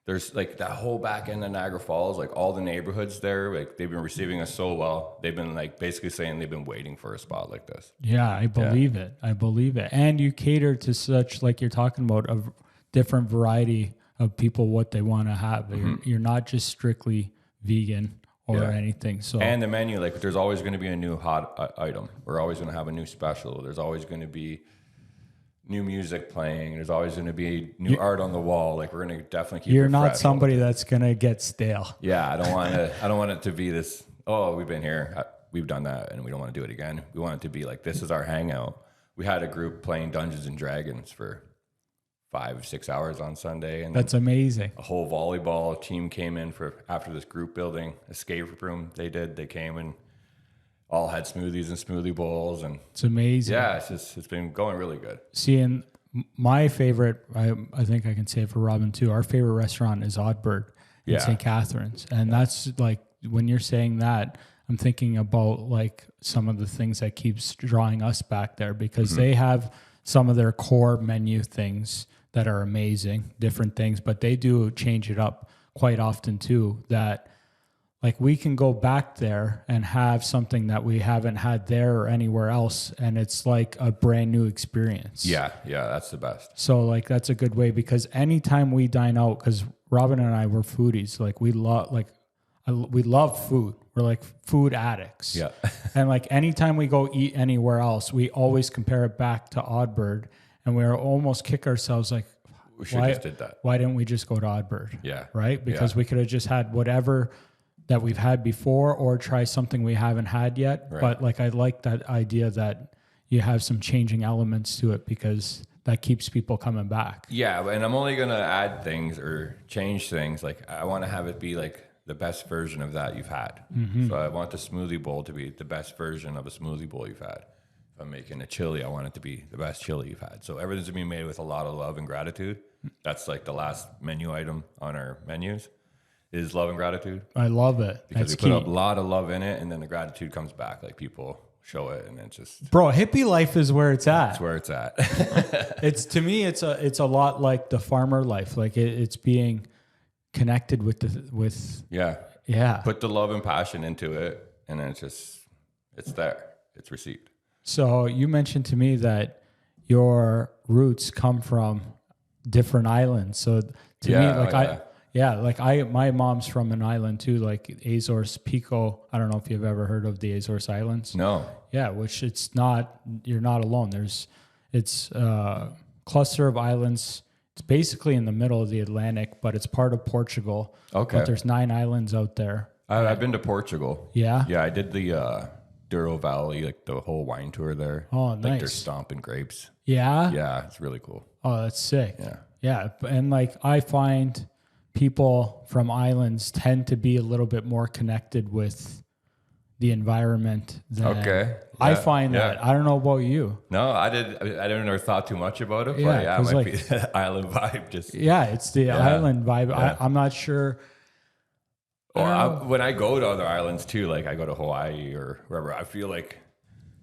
there's like that whole back end of Niagara Falls, like all the neighborhoods there, like they've been receiving us so well. They've been like basically saying they've been waiting for a spot like this. Yeah, I believe it. I believe it. And you cater to such, like you're talking about, a different variety of people, what they want to have. You're not just strictly vegan or anything. So and the menu, like there's always going to be a new hot item. We're always going to have a new special. There's always going to be new music playing. There's always going to be new art on the wall. Like we're going to definitely keep. You're it not fresh somebody that's going to get stale. Yeah, I don't want it to be this. Oh, we've been here, we've done that, and we don't want to do it again. We want it to be like this is our hangout. We had a group playing Dungeons and Dragons for 5 or 6 hours on Sunday, and that's amazing. A whole volleyball team came in for after this group building escape room. They came and all had smoothies and smoothie bowls, and it's amazing. Yeah, it's been going really good. Seeing my favorite, I think I can say it for Robin too. Our favorite restaurant is Oddbird in St. Catharines, and that's like when you're saying that, I'm thinking about like some of the things that keeps drawing us back there because they have some of their core menu things that are amazing, different things, but they do change it up quite often too, that like we can go back there and have something that we haven't had there or anywhere else. And it's like a brand new experience. Yeah. That's the best. So like, that's a good way because anytime we dine out, because Robin and I were foodies, like we love food. We're like food addicts. Yeah. And like anytime we go eat anywhere else, we always compare it back to Oddbird. And we almost kick ourselves like, we should just did that. Why didn't we just go to Oddbird? Yeah. Right? Because we could have just had whatever that we've had before or try something we haven't had yet. Right. But like I like that idea that you have some changing elements to it because that keeps people coming back. Yeah, and I'm only going to add things or change things. Like I want to have it be like the best version of that you've had. So I want the smoothie bowl to be the best version of a smoothie bowl you've had. If I'm making a chili, I want it to be the best chili you've had. So everything's gonna be made with a lot of love and gratitude. That's like the last menu item on our menus is love and gratitude. I love it. Because That's we put key. a lot of love in it, and then the gratitude comes back. Like people show it, and it's just Bro, hippie life is where it's at. that's where it's at. It's to me, it's a lot like the farmer life. Like it's being connected with yeah. Put the love and passion into it, and then it's there. It's received. So you mentioned to me that your roots come from different islands. So to me, like my mom's from an island too, like Azores, Pico. I don't know if you've ever heard of the Azores Islands. No. Yeah, which you're not alone. It's a cluster of islands. It's basically in the middle of the Atlantic, but it's part of Portugal. Okay. But there's 9 islands out there. I've been to Portugal. Yeah? Yeah, I did the Douro Valley, like the whole wine tour there. Oh, Like they're nice. stomping grapes. Yeah? Yeah, it's really cool. Oh, that's sick. Yeah. Yeah. And like I find people from islands tend to be a little bit more connected with the environment than I find that. I don't know about you. No, I never thought too much about it, but Yeah, it might 'cause be the island vibe. Just It's the island vibe. Yeah. I'm not sure. when I go to other islands too, like I go to Hawaii or wherever, I feel like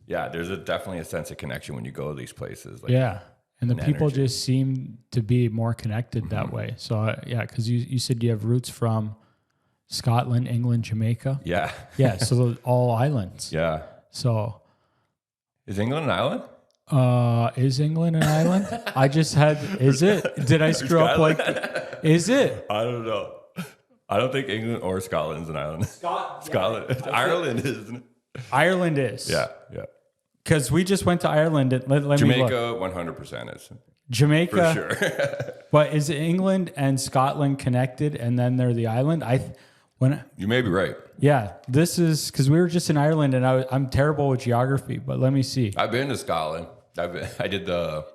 there's definitely a sense of connection when you go to these places. Like, And the an people energy. just seem to be more connected that way. So because you said you have roots from Scotland, England, Jamaica. Yeah. Yeah, so all islands. Yeah. So Is England an island? is England an island? I just had. Is it? Did I screw up? Like, is it? I don't know. I don't think England or Scotland's an island. Scotland. Ireland is. Isn't it? Ireland is. Yeah. Because we just went to Ireland. Let me look. Jamaica, 100% is. Jamaica. For sure. But is England and Scotland connected and then they're the island? You may be right. Yeah, this is because we were just in Ireland and I'm terrible with geography, but let me see. I've been to Scotland. I did the,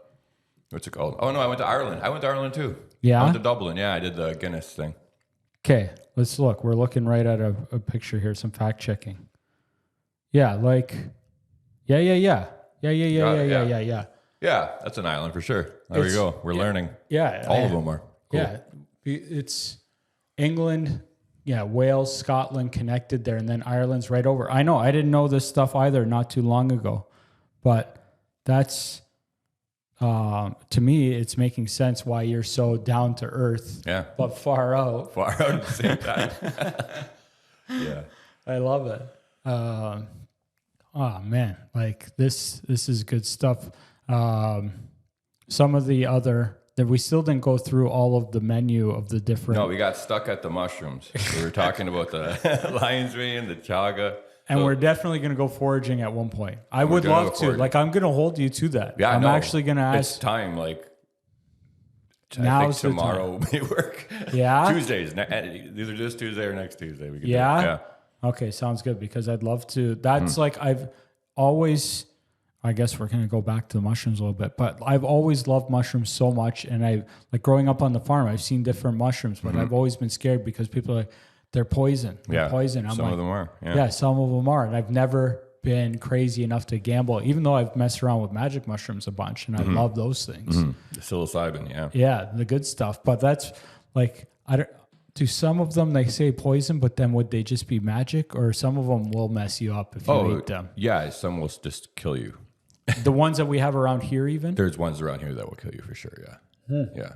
what's it called? Oh no, I went to Ireland. I went to Ireland too. Yeah? I went to Dublin. Yeah, I did the Guinness thing. Okay, let's look. We're looking right at a picture here, some fact checking. Yeah, like, yeah. Yeah, that's an island for sure. There we go. We're learning. Yeah. All of them are. Cool. Yeah, it's England, Wales, Scotland connected there, and then Ireland's right over. I know, I didn't know this stuff either not too long ago, but that's, to me, it's making sense why you're so down to earth, but far out. Far out at the same time. Yeah. I love it. Oh man, like this is good stuff. Some of the other that we still didn't go through all of the menu of the different. No, we got stuck at the mushrooms. We were talking about the lion's mane, the chaga. And we're definitely going to go foraging at one point. I would love to. Like, I'm going to hold you to that. Yeah, I'm actually going to ask. It's time. Like, Now's the tomorrow may work. Yeah? Tuesdays. Either this Tuesday or next Tuesday. We could Yeah? do it. Yeah. Okay, sounds good because I'd love to. That's like, I've always, I guess we're going to go back to the mushrooms a little bit, but I've always loved mushrooms so much. And like growing up on the farm, I've seen different mushrooms, but I've always been scared because people are like, they're poison. They're poison. I'm some like, of them are. Yeah, some of them are. And I've never been crazy enough to gamble, even though I've messed around with magic mushrooms a bunch and I love those things. The psilocybin, yeah. Yeah, the good stuff. But that's like, do some of them, they say poison, but then would they just be magic? Or some of them will mess you up if you eat them? Yeah, some will just kill you. The ones that we have around here even? There's ones around here that will kill you for sure, yeah. Yeah.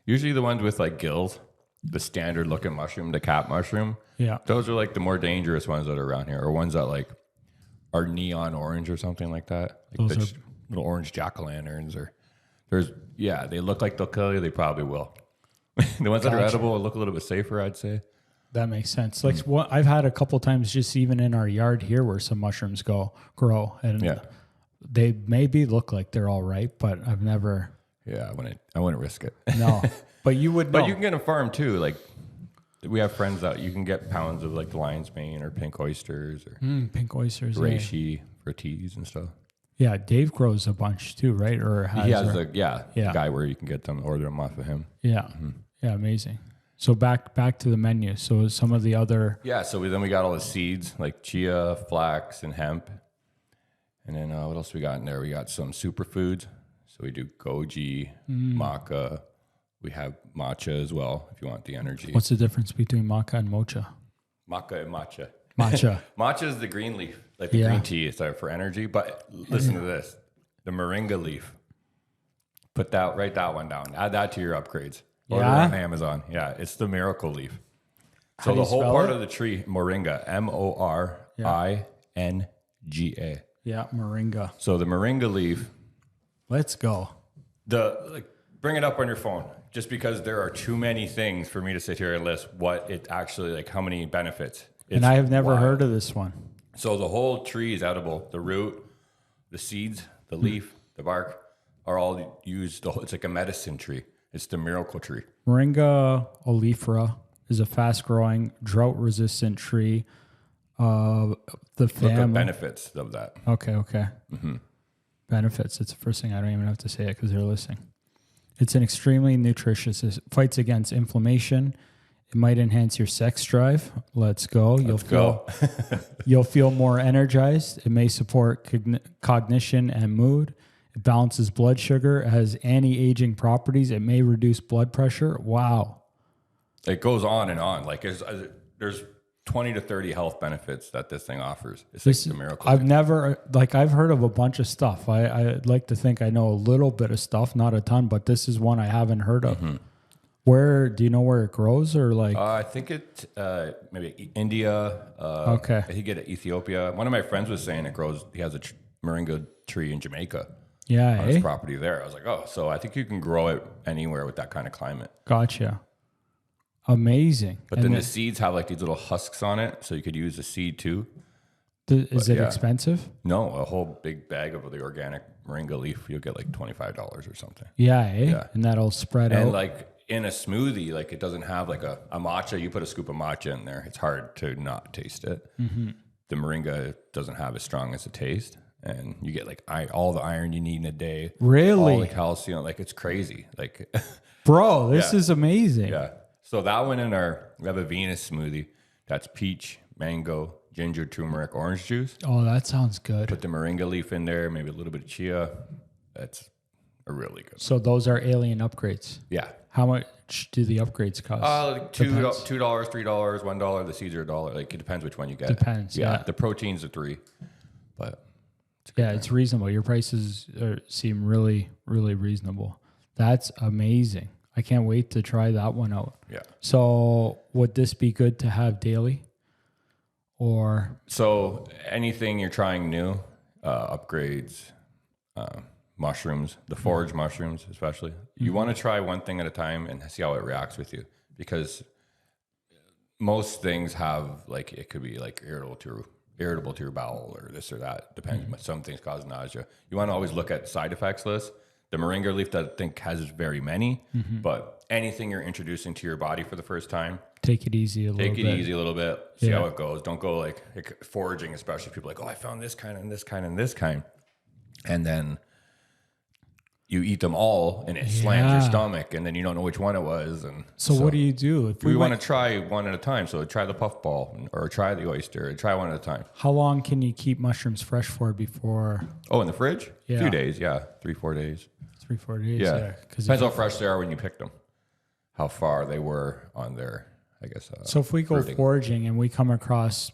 Usually the ones with like gills, the standard looking mushroom, the cat mushroom. Yeah. Those are like the more dangerous ones that are around here, or ones that like are neon orange or something like that. Like Those are little orange jack-o'-lanterns they look like they'll kill you, they probably will. The ones that are edible will look a little bit safer, I'd say. That makes sense. Like what I've had a couple times just even in our yard here where some mushrooms grow and they maybe look like they're all right, but I've never. Yeah, I wouldn't risk it. No, but you would know. But you can get a farm too. Like we have friends that you can get pounds of like the lion's mane or pink oysters or pink oysters, reishi for teas and stuff. Yeah, Dave grows a bunch too, right? Or he has the guy where you can get them, order them off of him. Yeah, yeah, amazing. So back to the menu. So some of the other. Yeah, so then we got all the seeds like chia, flax, and hemp. And then what else we got in there? We got some superfoods. So we do goji, maca. We have matcha as well if you want the energy. What's the difference between maca and mocha? Maca and matcha. Matcha. Matcha is the green leaf, like the green tea. It's for energy. But listen to this. The moringa leaf. Write that one down. Add that to your upgrades. Order it on Amazon. Yeah, it's the miracle leaf. So the whole part of the tree, moringa, Moringa. Yeah, moringa. So the moringa leaf. Let's go. Bring it up on your phone. Just because there are too many things for me to sit here and list what it actually how many benefits. And I have never heard of this one. So the whole tree is edible. The root, the seeds, the leaf, the bark are all used. It's like a medicine tree. It's the miracle tree. Moringa oleifera is a fast-growing, drought-resistant tree. The family. Look at benefits of that. Okay. Mm-hmm. Benefits. It's the first thing. I don't even have to say it because they're listening. It's an extremely nutritious. It fights against inflammation. It might enhance your sex drive. Let's go. You'll feel more energized. It may support cognition and mood. It balances blood sugar. It has anti-aging properties. It may reduce blood pressure. Wow. It goes on and on. Like there's 20 to 30 health benefits that this thing offers. It's like the miracle. I've heard of a bunch of stuff. I'd like to think I know a little bit of stuff, not a ton, but this is one I haven't heard of. Mm-hmm. Do you know where it grows or like? I think it maybe India. Okay. I think it Ethiopia. One of my friends was saying it grows. He has a moringa tree in Jamaica. Yeah, on his property there. I was like, so I think you can grow it anywhere with that kind of climate. Gotcha. Amazing. But then the seeds have like these little husks on it, so you could use the seed too. Is it expensive? No, a whole big bag of the organic moringa leaf, you'll get like $25 or something. Yeah, and that'll spread out. And like in a smoothie, like it doesn't have like a matcha. You put a scoop of matcha in there, it's hard to not taste it. Mm-hmm. The moringa doesn't have as strong as a taste. And you get like all the iron you need in a day. Really? All the calcium. Like it's crazy. Like, bro, this is amazing. Yeah. So that one we have a Venus smoothie. That's peach, mango, ginger, turmeric, orange juice. Oh, that sounds good. Put the moringa leaf in there, maybe a little bit of chia. That's a really good one. So those are alien upgrades. Yeah. How much do the upgrades cost? Like $2, $3, $1. The seeds are $1. Like it depends which one you get. Depends. Yeah. The protein's a $3, but. It's reasonable. Your prices seem really, really reasonable. That's amazing. I can't wait to try that one out. Yeah. So would this be good to have daily? Or so anything you're trying new, upgrades, mushrooms, the forage mushrooms especially, you want to try one thing at a time and see how it reacts with you. Because most things have like, it could be like irritable to your bowel or this or that. Depends. Mm-hmm. Some things cause nausea. You want to always look at side effects list. The moringa leaf, I think, has very many, but anything you're introducing to your body for the first time, take it easy a little bit. See how it goes. Don't go like foraging, especially people like, I found this kind and this kind and this kind. And then you eat them all and it slams your stomach and then you don't know which one it was. And so what do you do? If we want to try one at a time. So try the puffball or try the oyster, try one at a time. How long can you keep mushrooms fresh for before? Oh, in the fridge? A few days. Yeah. 3-4 days. 3-4 days. Yeah. Depends how fresh they are when you pick them, how far they were on their, I guess. So if we go foraging and we come across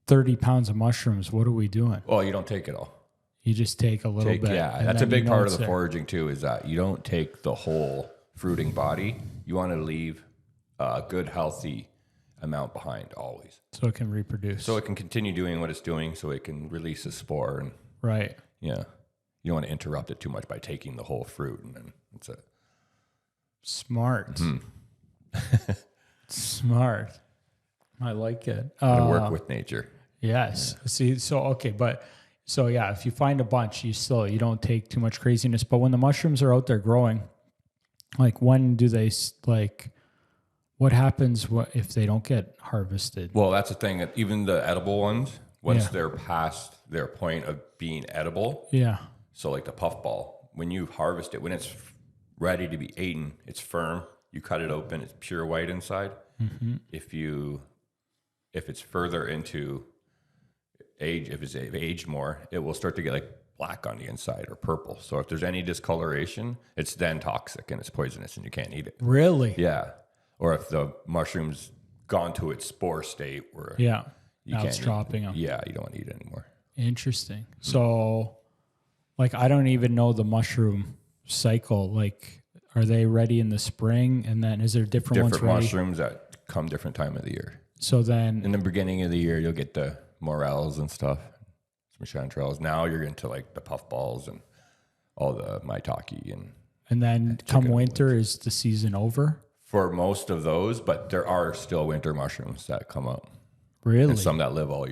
30 pounds of mushrooms, what are we doing? Well, you don't take it all. You just take a little bit. Yeah, that's a big part of the foraging too, is that you don't take the whole fruiting body. You want to leave a good, healthy amount behind always. So it can reproduce. So it can continue doing what it's doing, so it can release a spore. And right. Yeah. You don't want to interrupt it too much by taking the whole fruit, and then that's it. Smart. Mm-hmm. Smart. I like it. Work with nature. Yes. Yeah. See, So yeah, if you find a bunch, you don't take too much craziness. But when the mushrooms are out there growing, like when do they what happens if they don't get harvested? Well, that's the thing. Even the edible ones, once they're past their point of being edible. Yeah. So like the puffball, when you harvest it, when it's ready to be eaten, it's firm. you cut it open, it's pure white inside. Mm-hmm. If it's further into age, if it's aged more, it will start to get like black on the inside or purple. So if there's any discoloration, it's then toxic and it's poisonous and you can't eat it. Really? Yeah. Or if the mushroom's gone to its spore state where Yeah. you Now can't it's dropping them. Yeah, you don't want to eat it anymore. Interesting. So, like, I don't even know the mushroom cycle. Like, are they ready in the spring? And then is there different ones ready? Mushrooms that come different time of the year. So then... In the beginning of the year, you'll get the morels and stuff, some chanterelles. Now you're into like the puffballs and all the maitake. And then come winter, is the season over? For most of those, but there are still winter mushrooms that come up. Really? And some that live all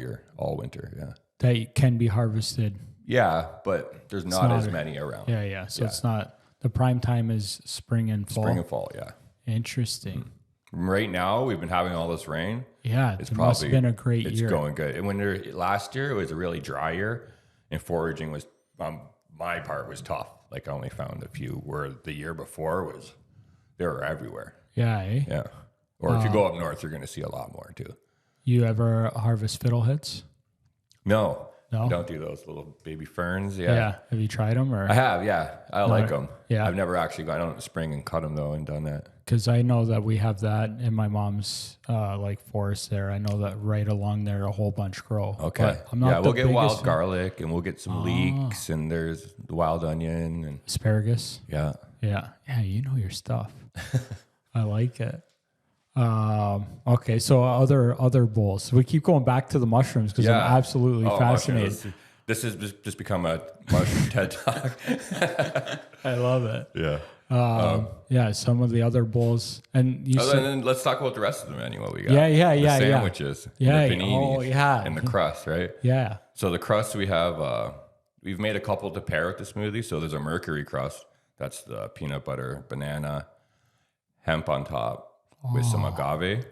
winter, yeah. That can be harvested. Yeah, but there's not as many around. Yeah. So it's not, the prime time is spring and fall. Spring and fall, yeah. Interesting. Right now, we've been having all this rain. Yeah, it must have been a great year. It's going good. And last year, it was a really dry year, and foraging was, my part was tough. Like I only found a few, where the year before they were everywhere. Yeah, eh? Yeah. Or if you go up north, you're going to see a lot more too. You ever harvest fiddleheads? No. Don't do those little baby ferns. Yeah. Have you tried them? Or I have, yeah. I like them. Yeah. I've never actually gone out in the spring and cut them though and done that. Because I know that we have that in my mom's like forest there. I know that right along there a whole bunch grow. Okay. But I'm not we'll get wild garlic and we'll get some leeks and there's the wild onion and asparagus. Yeah. Yeah. Yeah, you know your stuff. I like it. Okay, so other bowls. We keep going back to the mushrooms because I'm absolutely fascinated. This has just become a mushroom TED Talk. I love it. Yeah. Some of the other bowls. And and then let's talk about the rest of the menu, what we got. Yeah. The sandwiches. Yeah. The paninis, yeah. And the crust, right? Yeah. So the crust we have, we've made a couple to pair with the smoothie. So there's a mercury crust. That's the peanut butter, banana, hemp on top with some agave.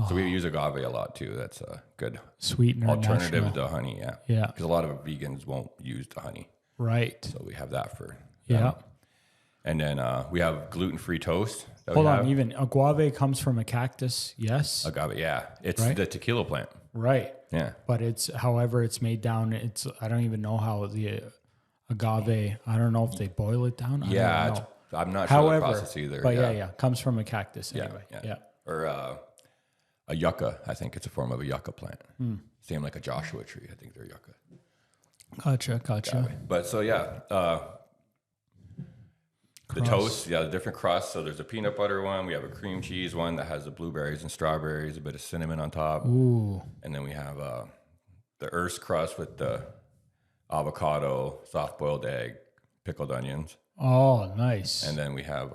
So we use agave a lot too. That's a good sweetener alternative to honey. Yeah. Because a lot of vegans won't use the honey. Right. So we have that for them. Yeah. And then we have gluten-free toast. Hold on, even agave comes from a cactus, yes? Agave, yeah. It's the tequila plant. Right. Yeah. But however it's made down, I don't even know how the agave, I don't know if they boil it down. I'm not sure the process either. But yeah, comes from a cactus anyway. Yeah. Or a yucca. I think it's a form of a yucca plant. Same like a Joshua tree. I think they're yucca. Gotcha. But so the toast, the different crusts. So there's a peanut butter one. We have a cream cheese one that has the blueberries and strawberries, a bit of cinnamon on top. Ooh. And then we have the Earth's crust with the avocado, soft boiled egg, pickled onions. Oh, nice. And then we have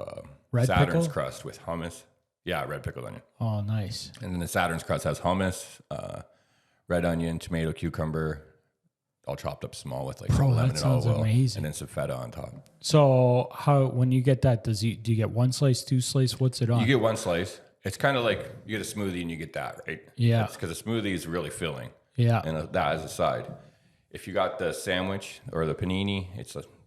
red Saturn's pickle? Crust with hummus. Yeah, red pickled onion. Oh, nice. And then the Saturn's Crust has hummus, red onion, tomato, cucumber, all chopped up small with like lemon and olive oil. Amazing. And then some feta on top. So when you get that, do you get one slice, two slice? What's it on? You get one slice. It's kind of like you get a smoothie and you get that, right? Yeah. Because a smoothie is really filling. Yeah. And that as a side. If you got the sandwich or the panini,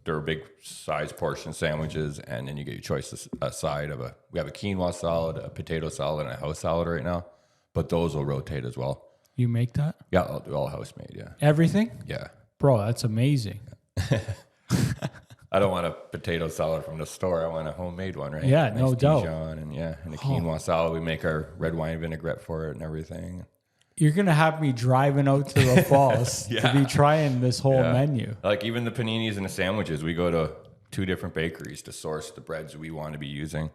they're big size portion sandwiches, and then you get your choice a side of we have a quinoa salad, a potato salad, and a house salad right now, but those will rotate as well. You make that? Yeah, all house made, yeah. Everything? Yeah. Bro, that's amazing. I don't want a potato salad from the store. I want a homemade one, right? Yeah, no doubt. Dijon and a quinoa salad. We make our red wine vinaigrette for it and everything. You're going to have me driving out to the falls to be trying this whole menu. Like even the paninis and the sandwiches, we go to 2 different bakeries to source the breads we want to be using.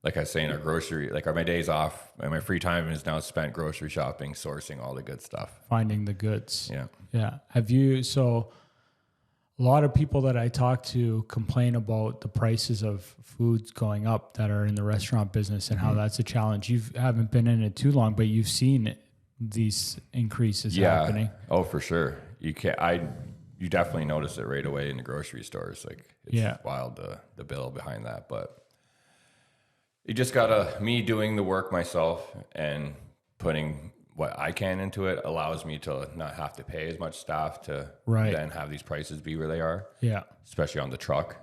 Like I say in our grocery, my days off and my free time is now spent grocery shopping, sourcing all the good stuff. Finding the goods. Yeah. Yeah. So a lot of people that I talk to complain about the prices of foods going up that are in the restaurant business and how that's a challenge. You haven't been in it too long, but you've seen these increases happening. Oh, for sure. You definitely notice it right away in the grocery stores. Like it's wild the bill behind that, but you just me doing the work myself and putting what I can into it allows me to not have to pay as much staff to then have these prices be where they are. Yeah. Especially on the truck.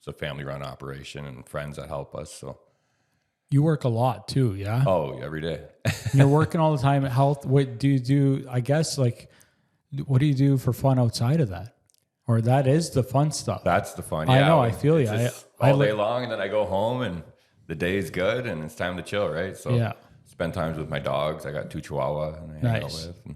it's a family-run operation and friends that help us. So You work a lot too, yeah? oh, every day. You're working all the time at health. What do you do? I guess like, what do you do for fun outside of that? Or that is the fun stuff. That's the fun. I Yeah, know. I feel you. All day long, and then I go home, and the day's good, and it's time to chill, right? So Yeah. spend times with my dogs. I got 2 Chihuahua, and I hang out with. And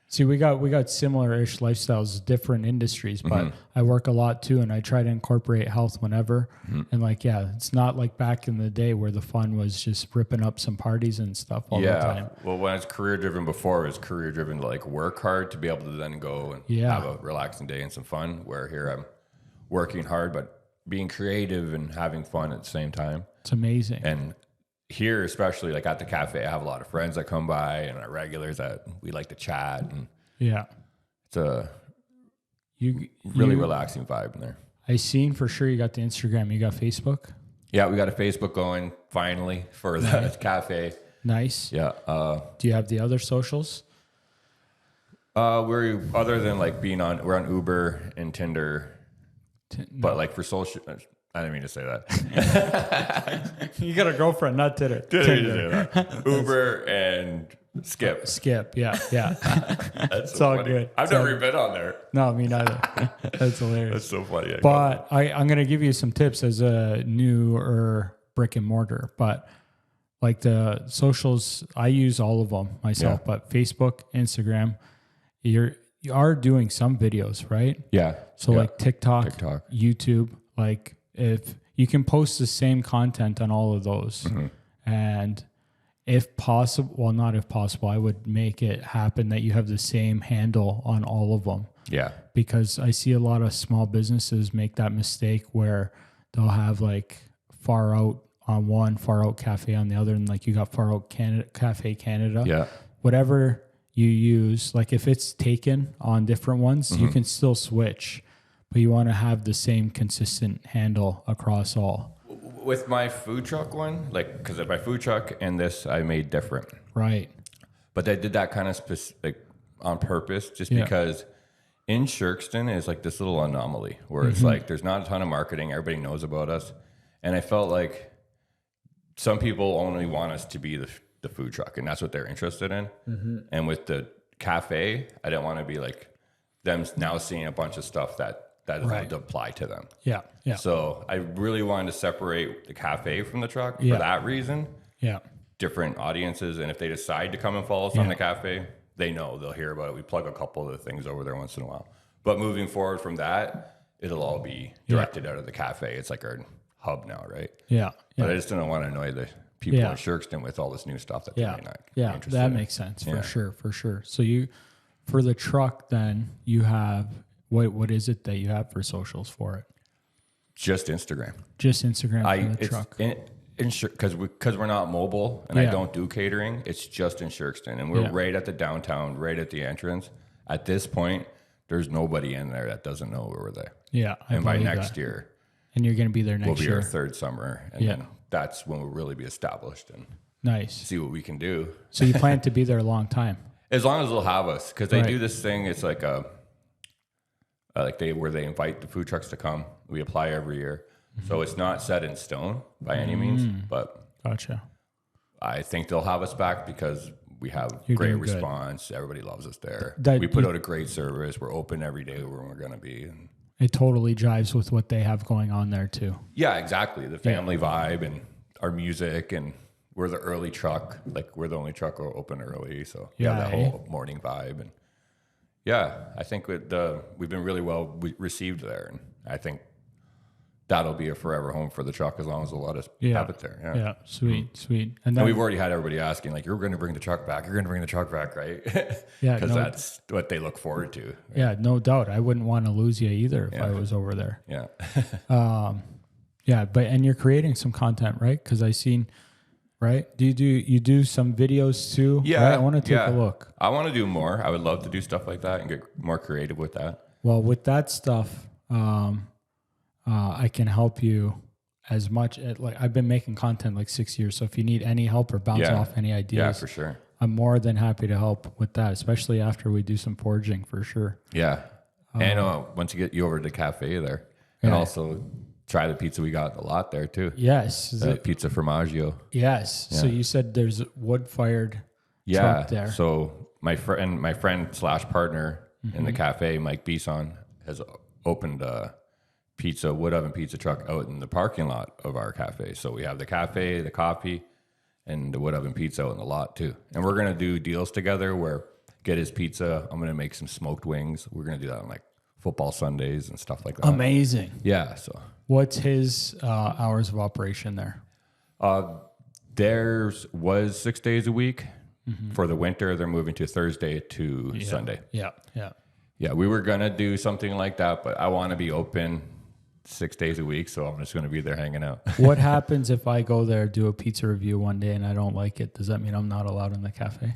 See, we got similar-ish lifestyles, different industries, but I work a lot too, and I try to incorporate health whenever. And like, yeah, it's not like back in the day where the fun was just ripping up some parties and stuff all the time. Well, when it's career driven before, it was career driven to like work hard to be able to then go and have a relaxing day and some fun. Where here I'm working hard, but being creative and having fun at the same time. It's amazing. And here, especially like at the cafe, I have a lot of friends that come by and our regulars that we like to chat, and it's a really relaxing vibe in there. I seen for sure you got the Instagram. You got Facebook? Yeah, we got a Facebook going finally for the cafe. Nice. Yeah. Do you have the other socials? We're other than like we're on Uber and Tinder, but like for social. I didn't mean to say that. You got a girlfriend, not Tinder. Uber and Skip. Skip, yeah. That's It's so all funny. good. I've never even been on there. No, me neither. That's hilarious. That's so funny. But I'm going to give you some tips as a newer brick and mortar. But like the socials, I use all of them myself. But Facebook, Instagram, you are doing some videos, right? Yeah. So like TikTok, YouTube, like if you can post the same content on all of those, and if possible, well, not if possible, I would make it happen that you have the same handle on all of them. Yeah. Because I see a lot of small businesses make that mistake where they'll have like Far Out on one, Far Out Cafe on the other, and like you got Far Out Cafe Canada. Yeah. Whatever you use, like if it's taken on different ones, you can still switch, but you want to have the same consistent handle across all. With my food truck one, like, because of my food truck and this, I made different. Right. But I did that kind of like on purpose, just because in Shirkston is like this little anomaly where it's like there's not a ton of marketing. Everybody knows about us. And I felt like some people only want us to be the food truck, and that's what they're interested in. And with the cafe, I didn't want to be like them now seeing a bunch of stuff that doesn't apply to them. Yeah. So I really wanted to separate the cafe from the truck for that reason. Yeah. Different audiences, and if they decide to come and follow us on the cafe, they know they'll hear about it. We plug a couple of the things over there once in a while. But moving forward from that, it'll all be directed out of the cafe. It's like our hub now, right? Yeah. But I just didn't want to annoy the people in Shirkston with all this new stuff that they may not be interested that in. makes sense for sure. So you, for the truck, then you have what is it that you have for socials for it? Just Instagram. Just Instagram for the truck. Because we're not mobile and I don't do catering, it's just in Shirkston, and we're right at the downtown, right at the entrance. At this point, there's nobody in there that doesn't know we're there. Yeah, and by next year, and you're going to be there next year. We'll be our third summer, and then that's when we'll really be established and see what we can do. So you plan to be there a long time, as long as they'll have us, because they do this thing. It's like where they invite the food trucks to come. We apply every year. So it's not set in stone by any means, but gotcha. I think they'll have us back because we have great response. Everybody loves us there. We put out a great service. We're open every day when we're going to be. And it totally jives with what they have going on there too. Yeah, exactly. The family vibe and our music, and we're the early truck. Like we're the only truck open early. So that whole morning vibe. And I think we've been really well received there. And I think that'll be a forever home for the truck as long as they'll let us have it there. Yeah. Sweet. And we've already had everybody asking, like, you're going to bring the truck back. You're going to bring the truck back, right? Because that's what they look forward to. Right? Yeah, no doubt. I wouldn't want to lose you either if I was over there. Yeah. And you're creating some content, right? Because I seen, right? You do some videos too? Yeah. Right? I want to take a look. I want to do more. I would love to do stuff like that and get more creative with that. Well, with that stuff, I can help you as much. I've been making content like 6 years. So if you need any help or bounce off any ideas, for sure, I'm more than happy to help with that, especially after we do some foraging for sure. Yeah. And once you get you over to the cafe there, and also try the pizza we got a lot there too. Yes. Pizza Formaggio. Yes. Yeah. So you said there's wood fired Yeah. truck there. So my friend slash partner in the cafe, Mike Bison, has opened a wood oven pizza truck out in the parking lot of our cafe. So we have the cafe, the coffee, and the wood oven pizza out in the lot too. And we're gonna do deals together where get his pizza. I'm gonna make some smoked wings. We're gonna do that on like football Sundays and stuff like that. Amazing. Yeah. So What's his hours of operation there? theirs was 6 days a week. For the winter, they're moving to Thursday to Sunday. Yeah. Yeah. Yeah, we were gonna do something like that, but I want to be open 6 days a week, so I'm just gonna be there hanging out. What happens if I go there, do a pizza review one day and I don't like it? Does that mean I'm not allowed in the cafe?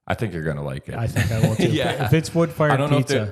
I think you're gonna like it. I think I will too. Yeah. If it's wood I fired don't know pizza.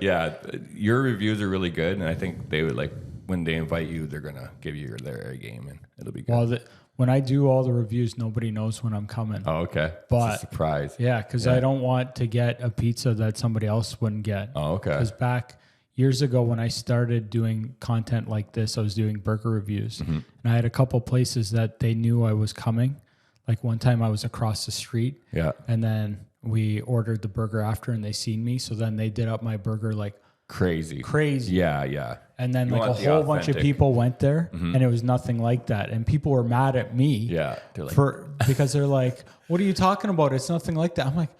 your reviews are really good, and I think they would like when they invite you, they're gonna give you their A game, and it'll be good. Well, when I do all the reviews, nobody knows when I'm coming. Oh, okay. But it's a surprise. Yeah, because I don't want to get a pizza that somebody else wouldn't get. Oh, okay. Because back years ago when I started doing content like this, I was doing burger reviews. And I had a couple places that they knew I was coming. Like one time I was across the street. Yeah. And then we ordered the burger after and they seen me. So then they did up my burger like Crazy. Yeah. Yeah. And then You like a want the whole bunch of authentic. people went there and it was nothing like that. And people were mad at me. Yeah. They're like, Because they're like, what are you talking about? It's nothing like that. I'm like,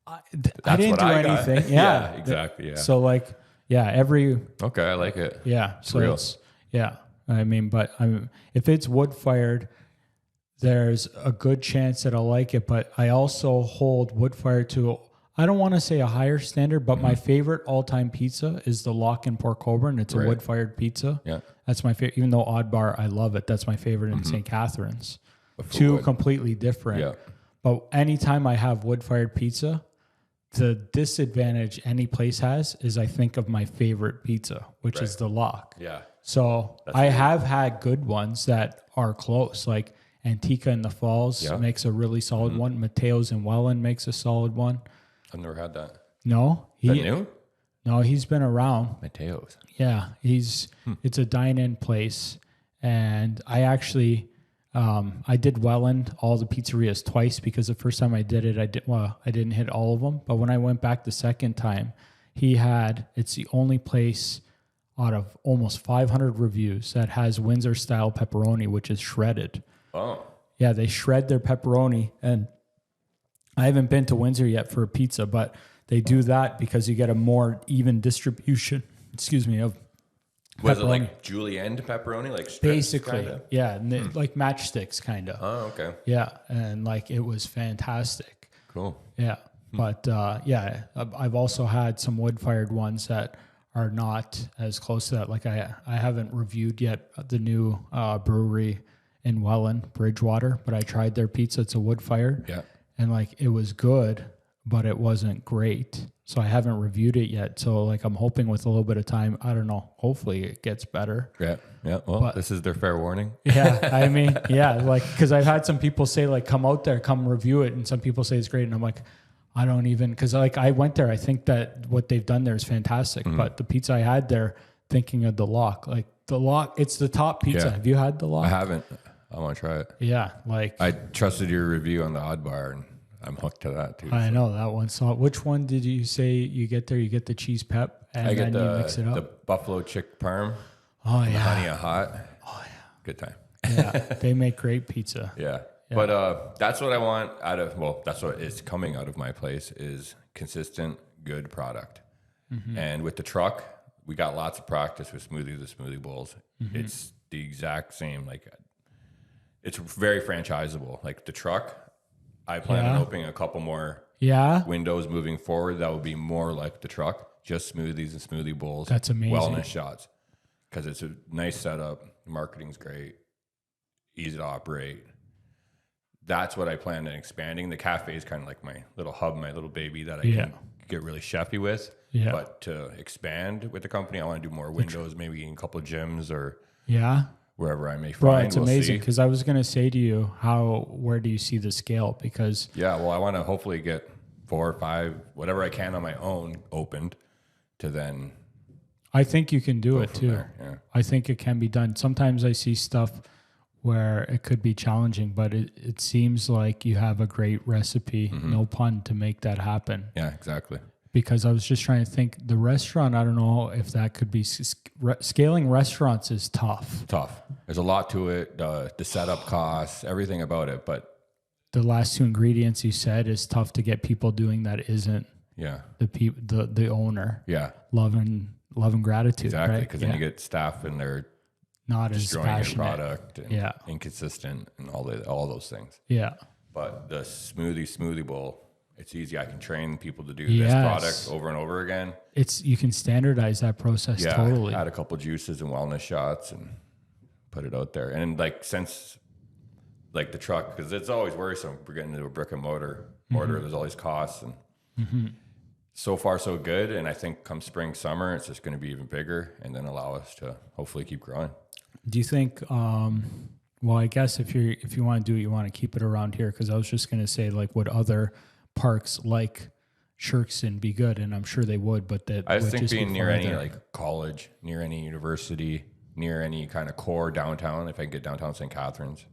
I didn't what do I got. anything. Yeah, exactly. Yeah. So like, Okay, I like it. so real. it's, I mean, but if it's wood fired, there's a good chance that I'll like it, but I also hold wood fired to, I don't want to say a higher standard, but my favorite all-time pizza is the Lock and Pork Coburn. It's a wood-fired pizza. Yeah. That's my favorite. Even though Odd Bar, I love it. That's my favorite in St. Catharines. Two Completely different. Yeah. But anytime I have wood-fired pizza, the disadvantage any place has is I think of my favorite pizza, which is the Lock. Yeah. So I have had good ones that are close, like Antica in the Falls makes a really solid one. Mateo's in Welland makes a solid one. I've never had that. No, Is that new? No, he's been around. Mateo's. Yeah, it's a dine-in place, and I actually I did Welland all the pizzerias twice because the first time I did it, I didn't hit all of them, but when I went back the second time, it's the only place out of almost 500 reviews that has Windsor style pepperoni, which is shredded. Oh. Yeah, they shred their pepperoni, and I haven't been to Windsor yet for a pizza, but they do that because you get a more even distribution, of Was it pepperoni. like julienne pepperoni? Like strips, Basically, kinda? yeah, and like matchsticks kind of. Oh, okay. Yeah, and like it was fantastic. Cool. Yeah, but I've also had some wood-fired ones that are not as close to that. Like I haven't reviewed yet the new brewery in Welland, Bridgewater, but I tried their pizza. It's a wood-fired. Yeah. And like it was good, but it wasn't great. So I haven't reviewed it yet. So like I'm hoping with a little bit of time, I don't know, hopefully it gets better. Yeah. Yeah. Well, this is their fair warning. Yeah. I mean, like, because I've had some people say like, come out there, come review it. And some people say it's great. And I'm like, I don't even, because like I went there, I think that what they've done there is fantastic. But the pizza I had there, thinking of the Lock, it's the top pizza. Yeah. Have you had the Lock? I haven't. I want to try it. Yeah. Like I trusted your review on the Odd Bar, and I'm hooked to that too. I know that one. So which one did you say you get there? You get the cheese pep and I get then you mix it up. the buffalo chick parm. Oh The yeah. honey a hot. Oh yeah. Good time. Yeah. They make great pizza. Yeah. But that's what I want that's what is coming out of my place is consistent, good product. And with the truck, we got lots of practice with smoothies and smoothie bowls. It's the exact same. Like it's very franchisable. Like the truck, I plan on opening a couple more windows moving forward. That would be more like the truck, just smoothies and smoothie bowls. That's amazing. Wellness shots. Because it's a nice setup. The marketing's great. Easy to operate. That's what I plan on expanding. The cafe is kind of like my little hub, my little baby that I can get really chefy with. Yeah. But to expand with the company, I want to do more windows, maybe in a couple of gyms or wherever I may find. Bro, it's amazing because I was going to say to you, where do you see the scale? Because I want to hopefully get 4 or 5, whatever I can on my own, opened to then I think you can do it too. Yeah. I think it can be done. Sometimes I see stuff where it could be challenging, but it seems like you have a great recipe, no pun, to make that happen. Yeah, exactly. Because I was just trying to think, the restaurant, I don't know if that could be, scaling restaurants is tough. There's a lot to it, the setup costs, everything about it, but the last two ingredients you said is tough to get people doing that isn't the owner. Yeah. Love and gratitude. Exactly. Right? Because then you get staff and they're not as destroying passionate. your product and inconsistent and all those things. Yeah. But the smoothie bowl, it's easy. I can train people to do this product over and over again. You can standardize that process totally. Add a couple juices and wellness shots and put it out there. And like since like the truck, because it's always worrisome. We're getting into a brick and mortar. There's all these costs, and so far so good. And I think come spring, summer, it's just going to be even bigger, and then allow us to hopefully keep growing. Do you think? Well, I guess if you want to do it, you want to keep it around here. Because I was just going to say, like, would other parks like Shirkson be good? And I'm sure they would. But that I think being near any like college, near any university, near any kind of core downtown. If I can get downtown St. Catharines.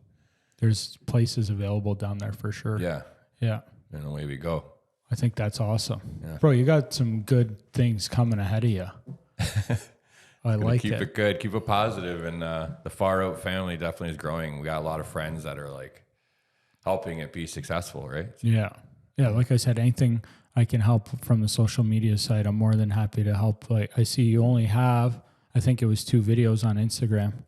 There's places available down there for sure. Yeah. Yeah. And away we go. I think that's awesome. Yeah. Bro, you got some good things coming ahead of you. I like it. Keep it good. Keep it positive. And the Far Out family definitely is growing. We got a lot of friends that are like helping it be successful, right? Yeah. Yeah. Like I said, anything I can help from the social media side, I'm more than happy to help. Like I see you only have, I think it was 2 videos on Instagram.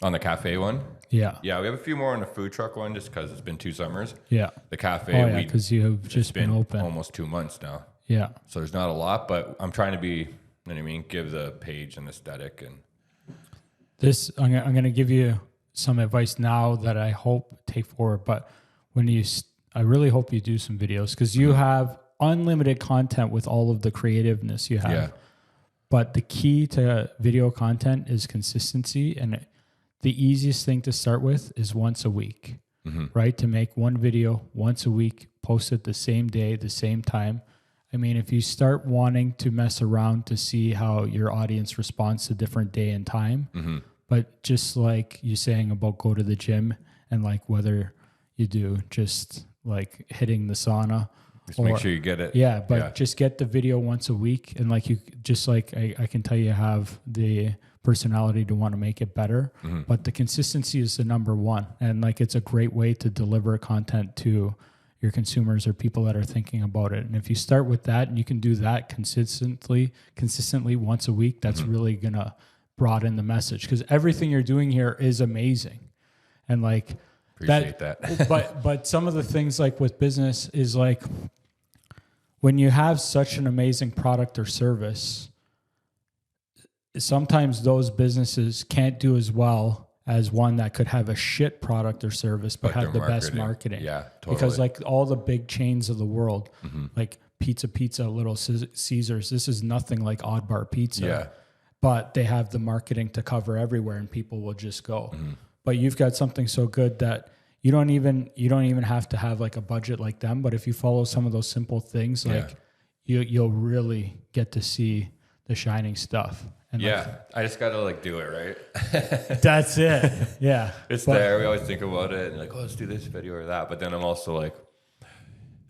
On the cafe one? Yeah. Yeah, we have a few more on the food truck one just because it's been 2 summers. Yeah. The cafe, because you have just been open. Almost 2 months now. Yeah. So there's not a lot, but I'm trying to be, you know what I mean, give the page an aesthetic. And this, I'm going to give you some advice now that I hope take forward. But I really hope you do some videos because you have unlimited content with all of the creativeness you have. Yeah. But the key to video content is consistency, and the easiest thing to start with is once a week, right? To make one video once a week, post it the same day, the same time. I mean, if you start wanting to mess around to see how your audience responds to different day and time, but just like you're saying about go to the gym and like whether you do just like hitting the sauna, just make sure you get it. Yeah, but just get the video once a week. And like I can tell you have the personality to want to make it better. But the consistency is the number one. And like it's a great way to deliver content to your consumers or people that are thinking about it. And if you start with that and you can do that consistently once a week, that's really going to broaden the message. Because everything you're doing here is amazing. And like appreciate that. but some of the things like with business is like when you have such an amazing product or service, sometimes those businesses can't do as well as one that could have a shit product or service but have the best marketing. Yeah, totally. Because like all the big chains of the world, like Pizza, Little Caesars, this is nothing like Odd Bar Pizza. Yeah. But they have the marketing to cover everywhere and people will just go. But you've got something so good that you don't even have to have like a budget like them. But if you follow some of those simple things, like you'll really get to see the shining stuff. And I just gotta like do it right. That's it. Yeah, it's there. We always think about it and like, oh, let's do this video or that. But then I'm also like,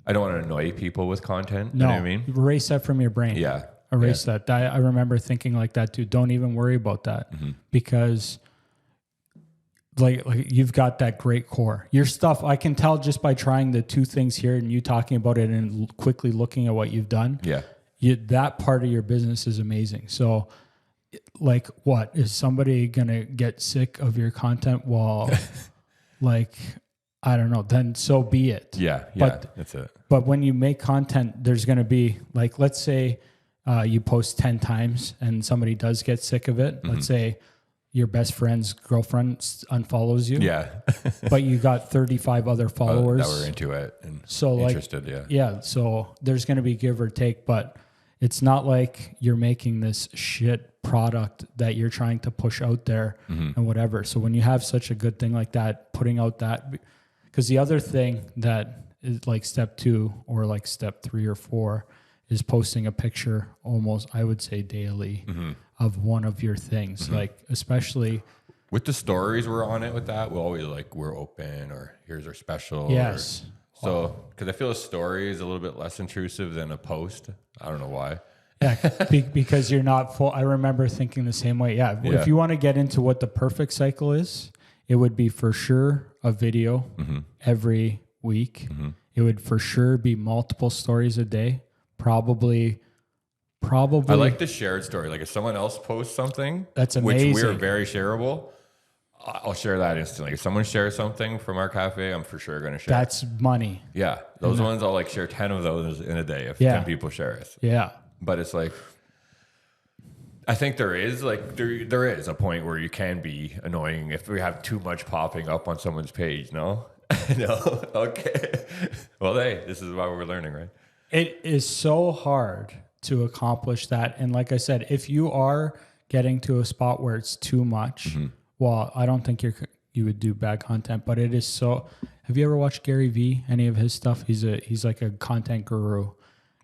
I don't want to annoy people with content. No, you know what I mean? Erase that from your brain. Yeah, erase that. I remember thinking like that too. Don't even worry about that because. Like you've got that great core. Your stuff, I can tell just by trying the 2 things here and you talking about it and quickly looking at what you've done. Yeah. That part of your business is amazing. So like what? Is somebody going to get sick of your content while like, I don't know, then so be it. Yeah. That's it. But when you make content, there's going to be like, let's say you post 10 times and somebody does get sick of it. Let's say your best friend's girlfriend unfollows you. Yeah. But you got 35 other followers. That were into it and so interested, Yeah, so there's going to be give or take, but it's not like you're making this shit product that you're trying to push out there and whatever. So when you have such a good thing like that, putting out that, because the other thing that is like step 2 or like step 3 or 4 is posting a picture almost, I would say, daily of one of your things. Like, especially with the stories we're on it with that, we'll always like, we're open, or here's our special. yes. So, because I feel a story is a little bit less intrusive than a post. I don't know why. Yeah, because you're not full. I remember thinking the same way. Yeah, if you want to get into what the perfect cycle is, it would be for sure a video every week. It would for sure be multiple stories a day. Probably. I like the shared story. Like if someone else posts something, that's amazing, which we're very shareable, I'll share that instantly. If someone shares something from our cafe, I'm for sure going to share. That's money. Yeah, those ones I'll like share 10 of those in a day if 10 people share it. Yeah. But it's like, I think there is there is a point where you can be annoying if we have too much popping up on someone's page. No, no, okay. Well, hey, this is why we're learning, right? It is so hard to accomplish that, and like I said, if you are getting to a spot where it's too much, well, I don't think you would do bad content, but it is so. Have you ever watched Gary Vee? Any of his stuff? He's like a content guru.